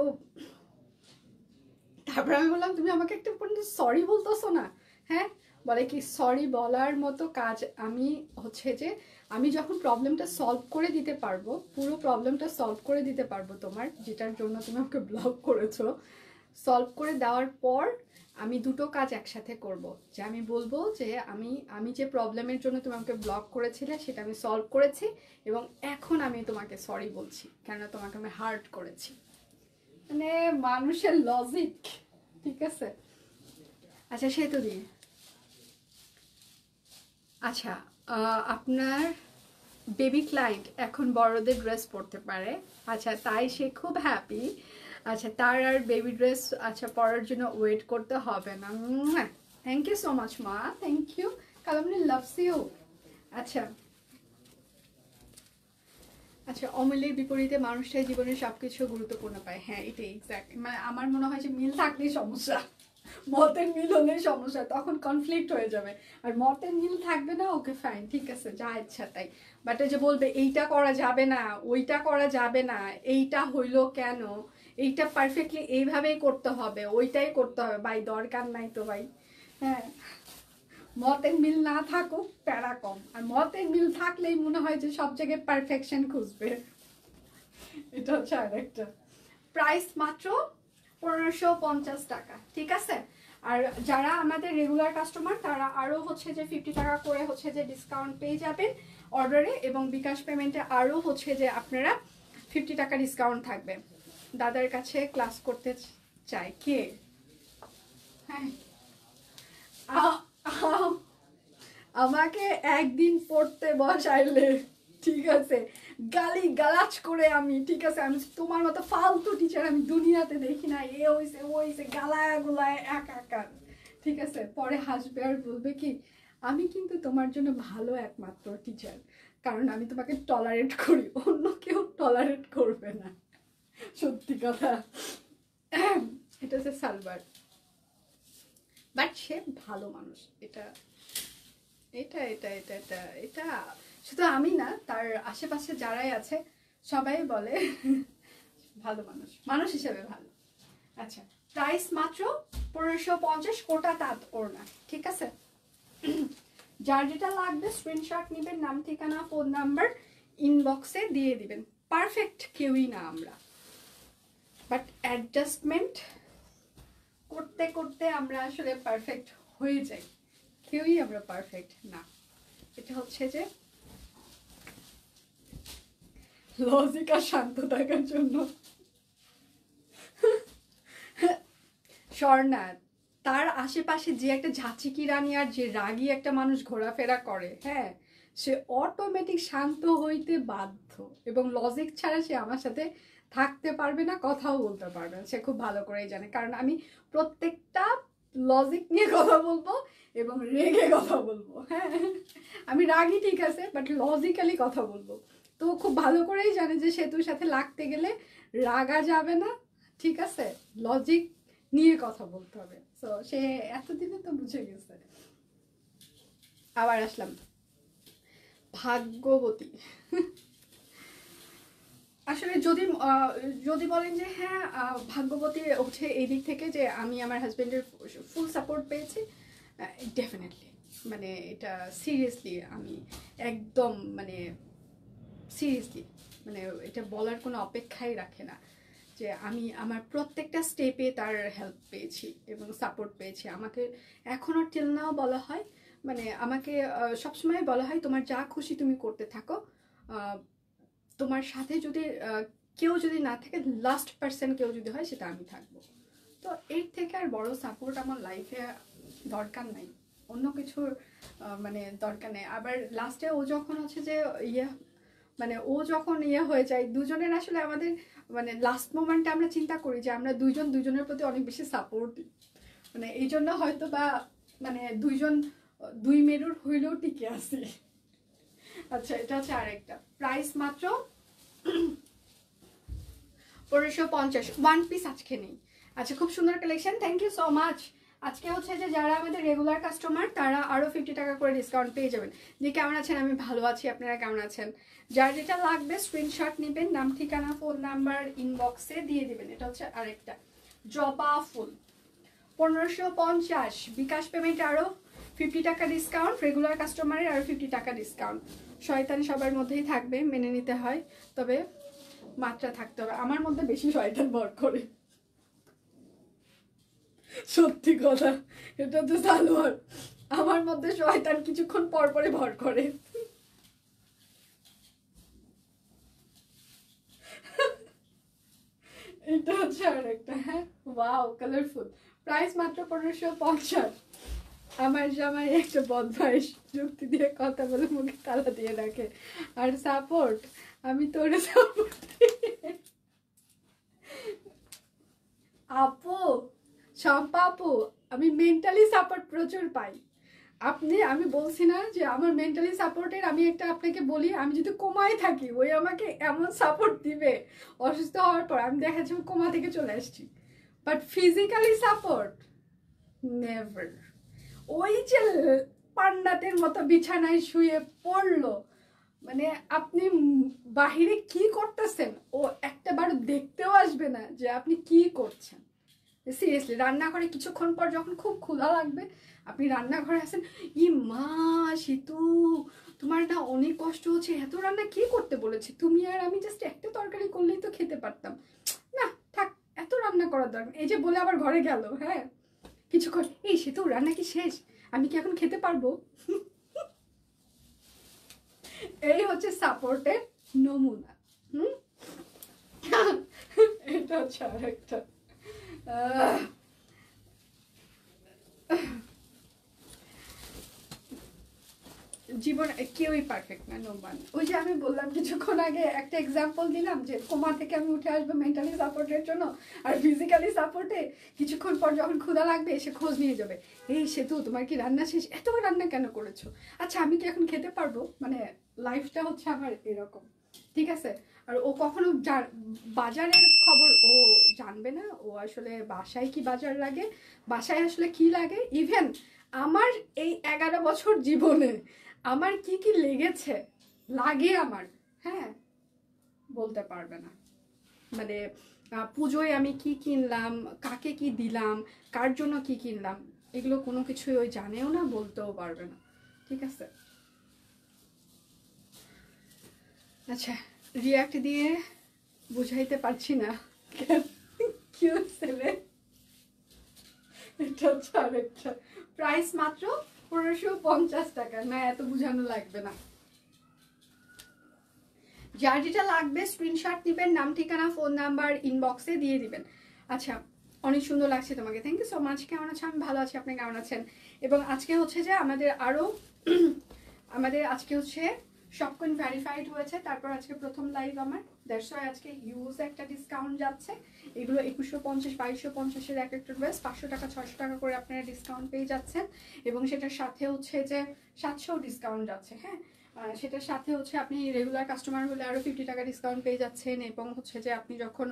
তারপরে আমি বললাম তুমি আমাকে একটা সরি বলতেছো না, হ্যাঁ, বলে কি সরি বলার মতো কাজ আমি হচ্ছে যে আমি যখন প্রবলেমটা সলভ করে দিতে পারবো, পুরো প্রবলেমটা সলভ করে দিতে পারবো তোমার, যেটার জন্য তুমি আমাকে ব্লক করেছো, সলভ করে দেওয়ার পর আমি দুটো কাজ একসাথে করব, যে আমি বলবো যে আমি যে প্রবলেমের জন্য তুমি আমাকে ব্লক করেছিলে সেটা আমি সলভ করেছি, এবং এখন আমি তোমাকে সরি বলছি কেন তোমাকে আমি হার্ট করেছি। মানে মানুষের লজিক, ঠিক আছে। আচ্ছা, সে তো দিয়ে আচ্ছা, আপনার বেবি ক্লায়েন্ট এখন বড়দের ড্রেস পরতে পারে, আচ্ছা তাই সে খুব হ্যাপি। আচ্ছা, তার আর বেবি ড্রেস আচ্ছা পরার জন্য ওয়েট করতে হবে না। থ্যাংক ইউ সো মাচ মা, থ্যাংক ইউ, কালামনি লাভস ইউ। আচ্ছা আচ্ছা, অমিলের বিপরীতে মানুষটাই জীবনের সবকিছু গুরুত্বপূর্ণ পায়, হ্যাঁ এটাই এক্স্যাক্ট। মানে আমার মনে হয় যে মিল থাকলেই সমস্যা, মতের মিল হলেই সমস্যা, তখন কনফ্লিক্ট হয়ে যাবে। আর মতের মিল থাকবে না, ওকে ফাইন ঠিক আছে যা ইচ্ছা তাই, বাট যে বলবে এইটা করা যাবে না, ওইটা করা যাবে না, এইটা হইলো কেন, এইটা পারফেক্টলি এইভাবেই করতে হবে, ওইটাই করতে হবে, ভাই দরকার নাই তো ভাই। হ্যাঁ, মতের মিল না থাকুক প্যারা কম, আর মতের মিল থাকলেই মনে হয় যে সব জায়গায় পারফেকশন খুঁজবে। এটা হচ্ছে আর একটা। প্রাইস মাত্র 1550 টাকা, ঠিক আছে। আর যারা আমাদের রেগুলার কাস্টমার তারা আরো হচ্ছে যে 50 টাকা করে হচ্ছে যে ডিসকাউন্ট পেয়ে যাবেন অর্ডারে, এবং বিকাশ পেমেন্টে আরো হচ্ছে যে আপনারা 50 টাকা ডিসকাউন্ট থাকবে। দাদার কাছে ক্লাস করতে চাই কে? হ্যাঁ, আমাকে একদিন পড়তে বসাইলে ঠিক আছে গালি গালাজ করে আমি, ঠিক আছে আমি তোমার মতো ফালতু টিচার আমি দুনিয়াতে দেখি না, এ হইছে ও হইছে গালায় গুলায় একাকার, ঠিক আছে। পরে হাসবে আর বলবে কি আমি কিন্তু তোমার জন্য ভালো একমাত্র টিচার, কারণ আমি তোমাকে টলারেট করি, অন্য কেউ টলারেট করবে না। সত্যি কথা। এটা হচ্ছে সালবার, বাট সে ভালো মানুষ। এটা এটা এটা এটা এটা এটা শুধু আমি না, তার আশেপাশে যারাই আছে সবাই বলে ভালো মানুষ, মানুষ হিসেবে ভালো। আচ্ছা, প্রাইস মাত্র 1550, কোটা তাঁত ওড়না, ঠিক আছে। যার যেটা লাগবে স্ক্রিনশট নেবেন, নাম ঠিকানা ফোন নাম্বার ইনবক্সে দিয়ে দিবেন। পারফেক্ট কেউই না আমরা, বাট অ্যাডজাস্টমেন্ট করতে করতে আমরা আসলে পারফেক্ট হয়ে যাই, কেউই আমরা পারফেক্ট না। এটা হচ্ছে যে লজিক আর শান্ত থাকার জন্য। স্বর্ণা, তার আশেপাশে যে একটা ঝাঁচিকি রানী আর যে রাগী একটা মানুষ ঘোরাফেরা করে, হ্যাঁ সে অটোমেটিক শান্ত হইতে বাধ্য, এবং লজিক ছাড়া সে আমার সাথে থাকতে পারবে না, কথাও বলতে পারবে না, সে খুব ভালো করেই জানে। কারণ আমি প্রত্যেকটা লজিক নিয়ে কথা বলবো এবং রেগে কথা বলবো, হ্যাঁ আমি রাগী ঠিক আছে, বাট লজিক্যালি কথা বলবো। তো খুব ভালো করেই জানে যে সেতুর সাথে লাগতে গেলে রাগা যাবে না, ঠিক আছে, লজিক নিয়ে কথা বলতে হবে। তো সে এতদিনে তো বুঝে গেছে। আবার আসলাম ভাগ্যবতী। আসলে যদি যদি বলেন যে হ্যাঁ ভাগ্যবতী হচ্ছে এই দিক থেকে যে আমি আমার হাজবেন্ডের ফুল সাপোর্ট পেয়েছি, ডেফিনেটলি, মানে এটা সিরিয়াসলি আমি একদম মানে সিরিয়াসলি, মানে এটা বলার কোনো অপেক্ষাই রাখে না যে আমি আমার প্রত্যেকটা স্টেপে তার হেল্প পেয়েছি এবং সাপোর্ট পেয়েছি। আমাকে এখনও টিল নাও বলা হয়, মানে আমাকে সবসময় বলা হয় তোমার যা খুশি তুমি করতে থাকো, তোমার সাথে যদি কেউ যদি না থাকে, লাস্ট পার্সন কেউ যদি হয় সেটা আমি থাকবো। তো এর থেকে আর বড় সাপোর্ট আমার লাইফে দরকার নাই, অন্য কিছুর মানে দরকার নেই। আবার লাস্টে ও যখন হচ্ছে যে ইয়ে মানে ও যখন ইয়ে হয়ে যায়, দুজনের আসলে আমাদের মানে লাস্ট মোমেন্টে আমরা চিন্তা করি যে আমরা দুইজন দুজনের প্রতি অনেক বেশি সাপোর্টিভ, মানে এই জন্য হয়তো বা মানে দুইজন দুই মেরুর হইলেও টিকে আসি। আচ্ছা, এটা হচ্ছে আরেকটা। প্রাইস মাত্র 1550, ওয়ান পিস আজকে নেই। আচ্ছা, খুব সুন্দর collection, thank you so much. আজকে হচ্ছে যে যারা আমাদের রেগুলার কাস্টমার তারা আরো 50 টাকা করে ডিসকাউন্ট পেয়ে যাবেন। যে কেমন আছেন? আমি ভালো আছি, আপনারা কেমন আছেন? যার যেটা লাগবে স্ক্রিনশট নেবেন, নাম ঠিকানা ফোন নাম্বার ইনবক্সে দিয়ে দিবেন। এটা হচ্ছে আরেকটা জবা ফুল 1550, বিকাশ পেমেন্টে আরো 50 টাকা ডিসকাউন্ট, রেগুলার কাস্টমারের আরো 50 টাকা ডিসকাউন্ট। শয়তান সবার মধ্যেই থাকবে, মেনে নিতে হয়, তবে মাত্রা থাকতে হবে। আমার মধ্যে বেশি শয়তান ভর করে, সত্যি কথা, এটা তো সালোয়ার, আমার মধ্যে শয়তান কিছুক্ষণ পর পরে ভর করে। এটা হচ্ছে আর একটা, হ্যাঁ ওয়াও কালারফুল। প্রাইস মাত্র 1550। আমার জামাই একটা বদমাইশ, যুক্তি দিয়ে কথা বলে মুখে তালা দিয়ে রাখে। আর সাপোর্ট, আমি তোর সাপোর্ট আপু, শম্পা আপু, আমি মেন্টালি সাপোর্ট প্রচুর পাই। আমি বলছি না যে আমার মেন্টালি সাপোর্টের, আমি একটা আপনাকে বলি, আমি যদি কোমায় থাকি ওই আমাকে এমন সাপোর্ট দিবে, অসুস্থ হওয়ার পর আমি দেখা যাচ্ছে কোমা থেকে চলে আসছি, বাট ফিজিক্যালি সাপোর্ট নেভার। ওই যে পান্ডাতের মতো বিছানায় শুয়ে পড়লো, মানে আপনি বাহিরে কি করতেছেন ও একটা বার দেখতেও আসবে না যে আপনি কি করছেন। সিরিয়াসলি রান্নাঘরে কিছুক্ষণ পর যখন খুব ক্ষুধা লাগবে, আপনি রান্নাঘরে আসেন, ই মা সিতু তোমার না অনেক কষ্ট হচ্ছে, এত রান্না কি করতে বলেছে, তুমি আর আমি জাস্ট একটা তরকারি করলেই তো খেতে পারতাম, না থাক এত রান্না করার দরকার, এই যে বলে আবার ঘরে গেল। হ্যাঁ কিছুক্ষণ, এই সিতু রান্না কি শেষ, আমি কি এখন খেতে পারবো? এই হচ্ছে সাপোর্টের নমুনা। এটা হচ্ছে আরেকটা জীবনে কেউই পারফেক্ট না, নো ওয়ান। ওই যে আমি বললাম কিছুক্ষণ আগে একটা এক্সাম্পল দিলাম যে কোমা থেকে আমি উঠে আসবো মেন্টালি সাপোর্টের জন্য, আর ফিজিক্যালি সাপোর্টে কিছুক্ষণ পর যখন ক্ষুধা লাগবে এসে খোঁজ নিয়ে যাবে, এই সেতু তোমার কি রান্না শেষ, এত রান্না কেন করেছো, আচ্ছা আমি কি এখন খেতে পারবো। মানে লাইফটা হচ্ছে আমার এরকম, ঠিক আছে। আর ও কখনো বাজারের খবর ও জানবে না, ও আসলে বাসায় কি বাজার লাগে, বাসায় আসলে কি লাগে, ইভেন আমার এই 11 বছর জীবনে আমার কি কি লেগেছে লাগে আমার, হ্যাঁ বলতে পারবে না। মানে পুজোয় আমি কি কিনলাম, কাকে কি দিলাম, কার জন্য কি কিনলাম, এগুলো কোনো কিছুই ওই জানেও না, বলতেও পারবে না, ঠিক আছে। আচ্ছা রিয়াক্ট দিয়ে বুঝাইতে পারছি না কি ছেলে। এটা হচ্ছে আরেকটা, প্রাইস মাত্র 1550 টাকা, না এত বুঝানো লাগবে না। যার যেটা লাগবে স্ক্রিনশট দিবেন, নাম ঠিকানা ফোন নাম্বার ইনবক্সে দিয়ে দিবেন। আচ্ছা অনেক সুন্দর লাগছে তোমাকে, থ্যাংক ইউ সো মাচ। কেমন আছো? আমি ভালো আছি, আপনি কেমন আছেন? এবং আজকে হচ্ছে যে আমাদের আজকে হচ্ছে সবকন ভেরিফাইড হয়েছে, তারপর আজকে প্রথম লাইভ আমার, দ্যাটস ওয়াই আজকে হিউজ একটা ডিসকাউন্ট যাচ্ছে। এগুলো 2150 2250-এর এক একটা ড্রেস 500 টাকা 600 টাকা করে আপনারা ডিসকাউন্ট পেয়ে যাচ্ছেন, এবং সেটার সাথে হচ্ছে যে 700 ডিসকাউন্ট যাচ্ছে। হ্যাঁ সেটার সাথে হচ্ছে আপনি রেগুলার কাস্টমার হলে আরও 50 টাকা ডিসকাউন্ট পেয়ে যাচ্ছেন, এবং হচ্ছে যে আপনি যখন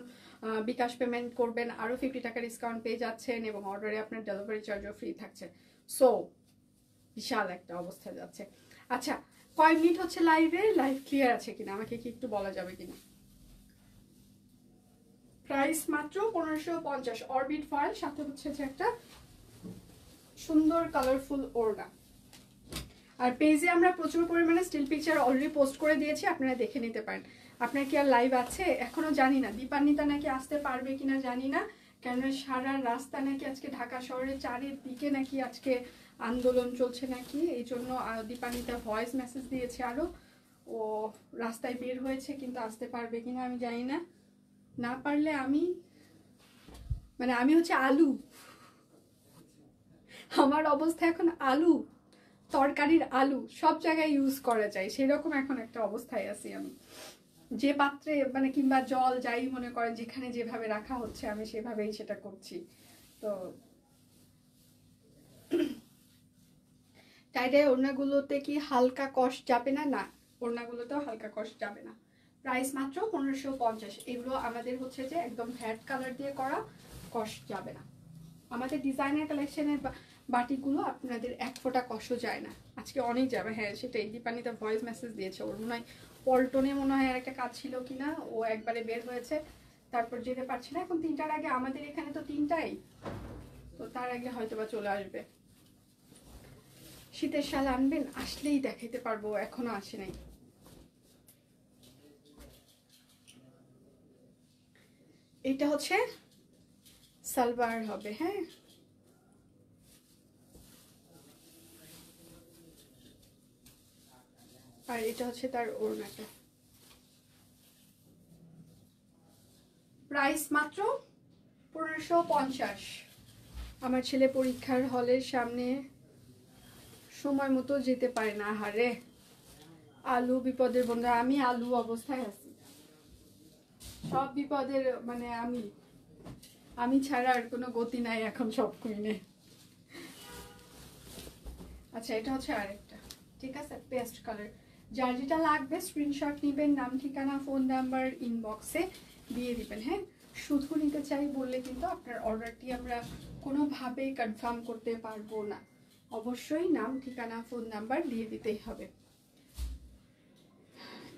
বিকাশ পেমেন্ট করবেন আরও 50 টাকা ডিসকাউন্ট পেয়ে যাচ্ছেন, এবং অর্ডারে আপনার ডেলিভারি চার্জও ফ্রি থাকছে। সো বিশাল একটা অবস্থা যাচ্ছে। আচ্ছা কয় মিনিট হচ্ছে লাইভে, লাইভ ক্লিয়ার আছে কিনা আমাকে কি একটু বলা যাবে কিনা? প্রাইস মাত্র 1550, অরবিট ফয়েল, সাথে হচ্ছে যে একটা সুন্দর কালারফুল ওড়না। আর পেজে আমরা প্রচুর পরিমাণে স্টিল পিকচার অলরেডি পোস্ট করে দিয়েছি, আপনারা দেখে নিতে পারেন। আপনার কি আর লাইভ আছে এখনো জানি না, দীপান্বিতা নাকি আসতে পারবে কিনা জানি না, কেননা সারা রাস্তা নাকি আজকে ঢাকা শহরের চারিদিকে নাকি আজকে আন্দোলন চলছে নাকি, এই জন্য দীপান্বিতা ভয়েস মেসেজ দিয়েছে আরো, ও রাস্তায় বের হয়েছে, কিন্তু আসতে পারবে কিনা আমি জানি না। না পারলে আমি হচ্ছে আলু, আমার অবস্থা এখন আলু, তরকারির আলু সব জায়গায় ইউজ করা যায় সেরকম এখন একটা অবস্থায় আছি আমি। যে পাত্রে কিংবা জল যাই মনে করেন যেখানে যেভাবে রাখা হচ্ছে আমি সেভাবেই সেটা করছি। তো টাইডাই ওড়নাগুলোতে কি হালকা কষ্ট যাবে না? না, ওড়নাগুলোতেও হালকা কষ্ট যাবে না। প্রাইস মাত্র 1550। এগুলো আমাদের হচ্ছে যে একদম ভ্যাট কালার দিয়ে করা, কষ্ট যাবে না। আমাদের ডিজাইনার কালেকশনের বাটিগুলো আপনাদের এক ফোঁটা কষ্ট যায় না, আজকে অনেক যাবে। হ্যাঁ সেটাই, দীপান্বিতা ভয়েস মেসেজ দিয়েছে, ওর মনে হয় পল্টনে মনে হয় আর একটা কাজ ছিল কিনা, ও একবারে বের হয়েছে, তারপর যেতে পারছে না। এখন 3টার আগে, আমাদের এখানে তো 3টাই, তো তার আগে হয়তো বা চলে আসবে। শীতের শাল আনবেন, আসলেই দেখাইতে পারবো, এখনো আসে নাই। এটা হচ্ছে সালবার হবে, হ্যাঁ আর এটা হচ্ছে তার ওড়নাটা। প্রাইস মাত্র 1550। আমার ছেলে পরীক্ষার হলের সামনে সময় মতো যেতে পারে না। হারে আলু বিপদের বন্ধু, আমি আলু অবস্থায় আছি, সব বিপদের মানে আমি ছাড়া আর কোনো গতি নাই এখন সব কুইনে। আচ্ছা এটা হচ্ছে আরেকটা, ঠিক আছে, পেস্ট কালার। যার যেটা লাগবে স্ক্রিনশট নেবেন, নাম ঠিকানা ফোন নাম্বার ইনবক্সে দিয়ে দিবেন। হ্যাঁ, শুধু নিতে চাই বললে কিন্তু আপনার অর্ডারটি আমরা কোনোভাবেই কনফার্ম করতে পারবো না, অবশ্যই নাম ঠিকানা ফোন নাম্বার দিয়ে দিতেই হবে।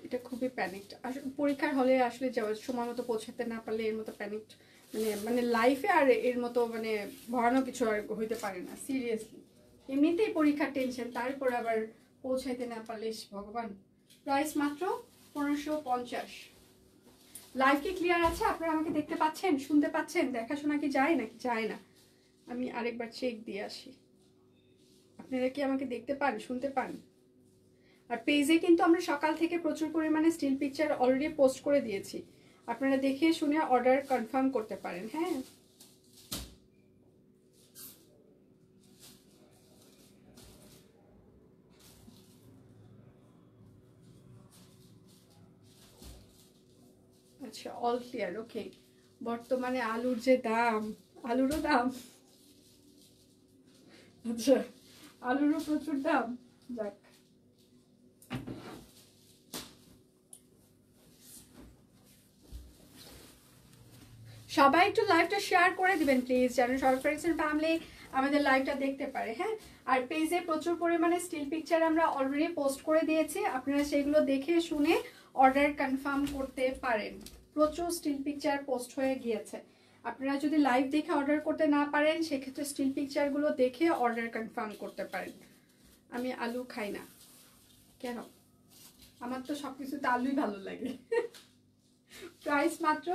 এটা খুবই প্যানিকড, আসলে পরীক্ষার হলে আসলে সময় মতো পৌঁছাতে না পারলে এর মতো প্যানিকড মানে লাইফে আর এর মতো মানে ভয়ানক কিছু আর হইতে পারে না। সিরিয়াসলি এমনিতেই পরীক্ষার টেনশন, তারপর আবার পৌঁছাইতে না পারলে ভগবান। প্রাইস মাত্র 1550। লাইভ কি ক্লিয়ার আছে? আপনারা আমাকে দেখতে পাচ্ছেন, শুনতে পাচ্ছেন? দেখাশোনা কি যায় নাকি যায় না? আমি আরেকবার চেক দিয়ে আসি। আপনারা কি আমাকে দেখতে পান, শুনতে পান? আর পেজে কিন্তু আমরা সকাল থেকে প্রচুর পরিমাণে স্টিল পিকচার অলরেডি পোস্ট করে দিয়েছি, আপনারা দেখে শুনে অর্ডার কনফার্ম করতে পারেন। হ্যাঁ, আচ্ছা অল ক্লিয়ার, ওকে। বর্তমানে আলুর যে দাম, আলুরও দাম, আচ্ছা আলুরও প্রচুর দাম। যাক, সবাই একটু লাইভটা শেয়ার করে দিবেন প্লিজ, যেন সব ফ্রেন্ডস এন্ড ফ্যামিলি আমাদের লাইভটা দেখতে পারে। হ্যাঁ, আর পেজে প্রচুর পরিমাণে স্টিল পিকচার আমরা অলরেডি পোস্ট করে দিয়েছি, আপনারা সেগুলো দেখে শুনে অর্ডার কনফার্ম করতে পারেন। প্রচুর স্টিল পিকচার পোস্ট হয়ে গিয়েছে, আপনারা যদি লাইভ দেখে অর্ডার করতে না পারেন সেক্ষেত্রে স্টিল পিকচারগুলো দেখে অর্ডার কনফার্ম করতে পারেন। আমি আলু খাই না কেন, আমার তো সব কিছুতে আলুই ভালো লাগে। প্রাইস মাত্র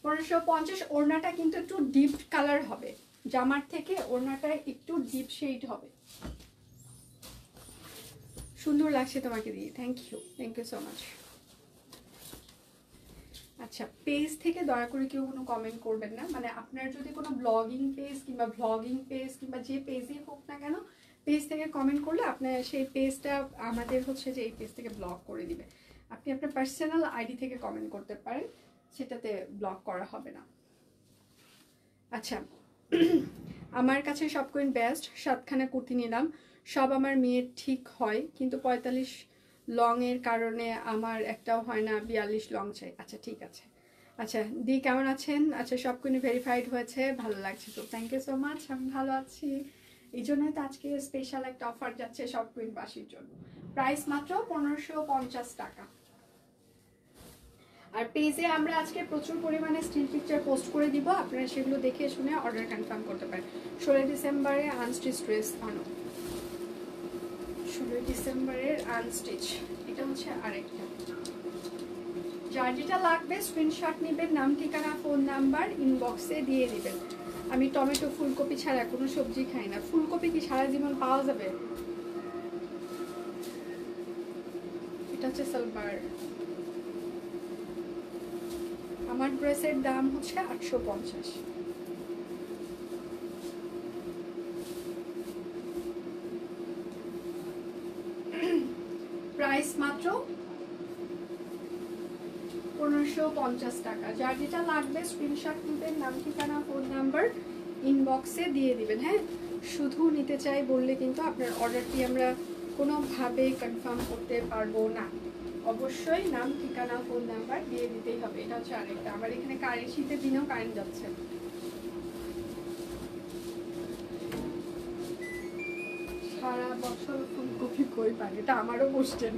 1550। ওড়নাটা কিন্তু একটু ডিপ কালার হবে, জামার থেকে ওড়নাটা একটু ডিপ শেড হবে। সুন্দর লাগছে তোমাকে দিয়ে, থ্যাংক ইউ সো মাচ। আচ্ছা, পেজ থেকে দয়া করে কেউ কোনো কমেন্ট করবেন না, মানে আপনার যদি কোনো ব্লগিং পেজ কিংবা ভ্লগিং পেজ কিংবা যে পেজই হোক না কেন, পেজ থেকে কমেন্ট করলে আপনার সেই পেজটা আমাদের হচ্ছে যে এই পেজ থেকে ব্লক করে দিবে। আপনি আপনার পার্সোনাল আইডি থেকে কমেন্ট করতে পারেন, সেটাতে ব্লক করা হবে না। আচ্ছা, আমার কাছে সব কুইন বেস্ট, 7খানা কুর্তি নিলাম, সব আমার মেয়ের ঠিক হয়, কিন্তু 45 লং এর কারণে আমার একটাও হয় না, 42 লং চাই। আচ্ছা ঠিক আছে। আচ্ছা দি কেমন আছেন? আচ্ছা সব কুইন ভেরিফাইড হয়েছে, ভালো লাগছে তো, থ্যাংক ইউ সো মাচ। আমি ভালো আছি, এই জন্যই তো আজকে স্পেশাল একটা অফার যাচ্ছে সব কুইন বাসীর জন্য। প্রাইস মাত্র 1550 টাকা। আর পেজে আমরা আজকে প্রচুর পরিমাণে স্টিল পিকচার পোস্ট করে দিব, আপনারা সেগুলো দেখে শুনে অর্ডার কনফার্ম করতে পারেন। 16 ডিসেম্বরে আনস্টিচ ড্রেস আনো, 16 ডিসেম্বরের আনস্টিচ, এটা হচ্ছে আরেকটা। যার যেটা লাগবে স্ক্রিনশট নেবেন, নাম ঠিকানা ফোন নাম্বার ইনবক্সে দিয়ে দিবেন। আমি টমেটো ফুলকপি ছাড়া কোনো সবজি খাই না। ফুলকপি কি সারা জীবন পাওয়া যাবে? এটা হচ্ছে সালবার। আমার ড্রেসের দাম হচ্ছে 850। প্রাইস মাত্র 1550 টাকা। যার যেটা লাগবে স্ক্রিনশট নেবেন, নাম ঠিকানা ফোন নাম্বার ইনবক্সে দিয়ে দিবেন। হ্যাঁ, শুধু নিতে চাই বললে কিন্তু আপনার অর্ডারটি আমরা কোনোভাবে কনফার্ম করতে পারবো না, অবশ্যই নাম ঠিকানা ফোন নাম্বার দিয়ে দিতেই হবে। এটা হচ্ছে আরেকটা। আমার এখানে কারেন্ট, শীতের দিনেও কারেন্ট যাচ্ছে। সারা বছর ফুলকপি কই পান, এটা আমারও কোশ্চেন।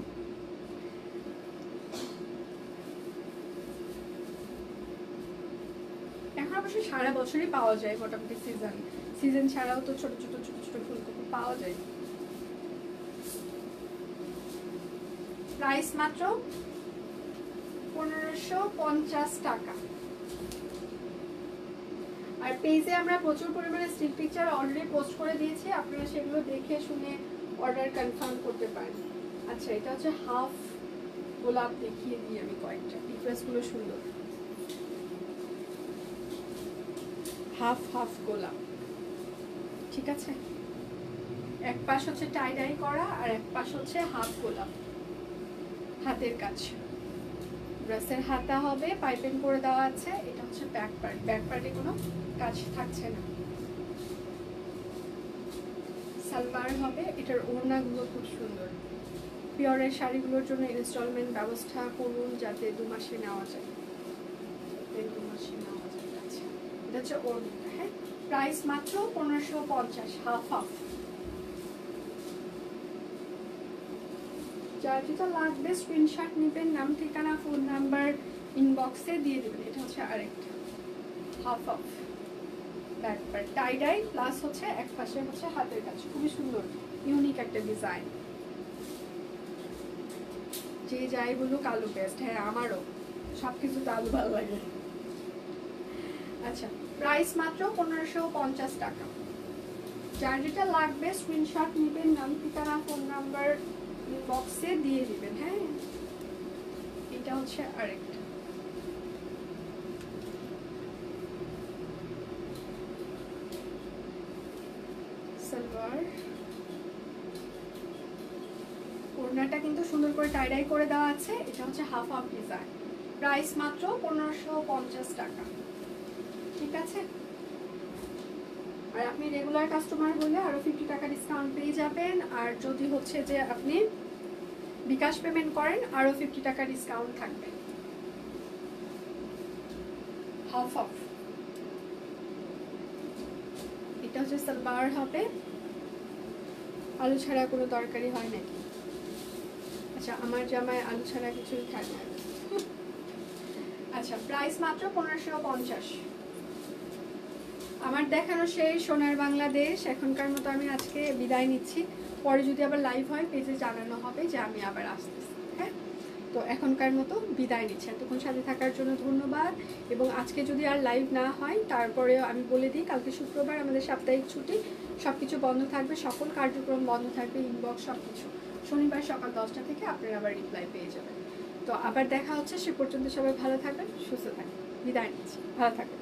এখন অবশ্য সারা বছরই পাওয়া যায় মোটামুটি, সিজন ছাড়াও তো ছোট ছোট ছোট ছোট ফুলকপি পাওয়া যায়। প্রাইস মাত্র 1550 টাকা। আর পেজে আমরা প্রচুর পরিমাণে স্টিল পিকচার অলরেডি পোস্ট করে দিয়েছি, আপনারা সেগুলো দেখে শুনে অর্ডার কনফার্ম করতে পারেন। আচ্ছা এটা হচ্ছে হাফ গোলাপ, দেখিয়ে দিই আমি কয়েকটা, ডিফারেন্সগুলো সুন্দর। হাফ হাফ গোলাপ, ঠিক আছে, এক পাশ হচ্ছে টাই ডাই করা আর এক পাশ হচ্ছে হাফ গোলাপ হাতের কাজ। ড্রেসের হাতা হবে পাইপিং করে দেওয়া আছে। এটা হচ্ছে ব্যাক পার্ট, ব্যাক পার্টে কোনো কাজ থাকছে না। সালোয়ার হবে, এটার ওড়নাগুলো খুব সুন্দর। পিওরের শাড়িগুলোর জন্য ইনস্টলমেন্ট ব্যবস্থা করুন যাতে 2 মাসে নেওয়া যায়, 2 মাসে নেওয়া যায়। আচ্ছা, এটা হচ্ছে ওড়না। হ্যাঁ, প্রাইস মাত্র 1550, হাফ হাফ। যার যেটা লাগবে স্ক্রিনশট নেবেন, নাম ঠিকানা ফোন নাম্বার ইনবক্সে দিয়ে দেবেন। এটা হচ্ছে আরেকটা হাফ হাফ ব্যাক পার্ট টাই ডাই প্লাস হচ্ছে এক পাশে হচ্ছে হাতের কাজ, খুবই সুন্দর ইউনিক একটা ডিজাইন। যে যাই বলুক আলু পেস্ট, হ্যাঁ আমারও সবকিছু তো আলু ভালো লাগে। আচ্ছা, প্রাইস মাত্র 1550 টাকা। যার যেটা লাগবে স্ক্রিনশট নেবেন, নাম ঠিকানা ফোন নাম্বার বক্সে দিয়ে দিবেন। হ্যাঁ, এটা হচ্ছে আরেকটা সালোয়ার। ওড়নাটা কিন্তু সুন্দর করে টাই ডাই করে দেওয়া আছে। এটা হচ্ছে হাফ হাফ ডিজাইন। প্রাইস মাত্র 1550 টাকা। ঠিক আছে, আর আপনি রেগুলার কাস্টমার হলে আরো 50 টাকা ডিসকাউন্ট পেয়ে যাবেন। আর যদি হচ্ছে যে আপনি বিকাশ পেমেন্ট করেন আরো 50 টাকা ডিসকাউন্ট থাকবে। হাফ হাফ, এটা হচ্ছে সালোয়ার হবে। আলু ছাড়া কোনো তরকারি হয় নাকি? আচ্ছা, আমার জামায় আলু ছাড়া কিছুই খায় না। আচ্ছা, প্রাইস মাত্র 1550। আমার দেখানো সেই সোনার বাংলাদেশ। এখনকার মতো আমি আজকে বিদায় নিচ্ছি। পরে যদি আবার লাইভ হয় পেজে জানানো হবে যে আমি আবার আসতেছি। হ্যাঁ, তো এখনকার মতো বিদায় নিচ্ছি। এতক্ষণ সাথে থাকার জন্য ধন্যবাদ। এবং আজকে যদি আর লাইভ না হয় তারপরেও আমি বলে দিই, কালকে শুক্রবার আমাদের সাপ্তাহিক ছুটি, সব কিছু বন্ধ থাকবে, সকল কার্যক্রম বন্ধ থাকবে, ইনবক্স সব কিছু। শনিবার সকাল 10টা থেকে আপনারা আবার রিপ্লাই পেয়ে যাবেন। তো আবার দেখা হচ্ছে, সে পর্যন্ত সবাই ভালো থাকবেন, সুস্থ থাকবেন। বিদায় নিচ্ছি, ভালো থাকবেন।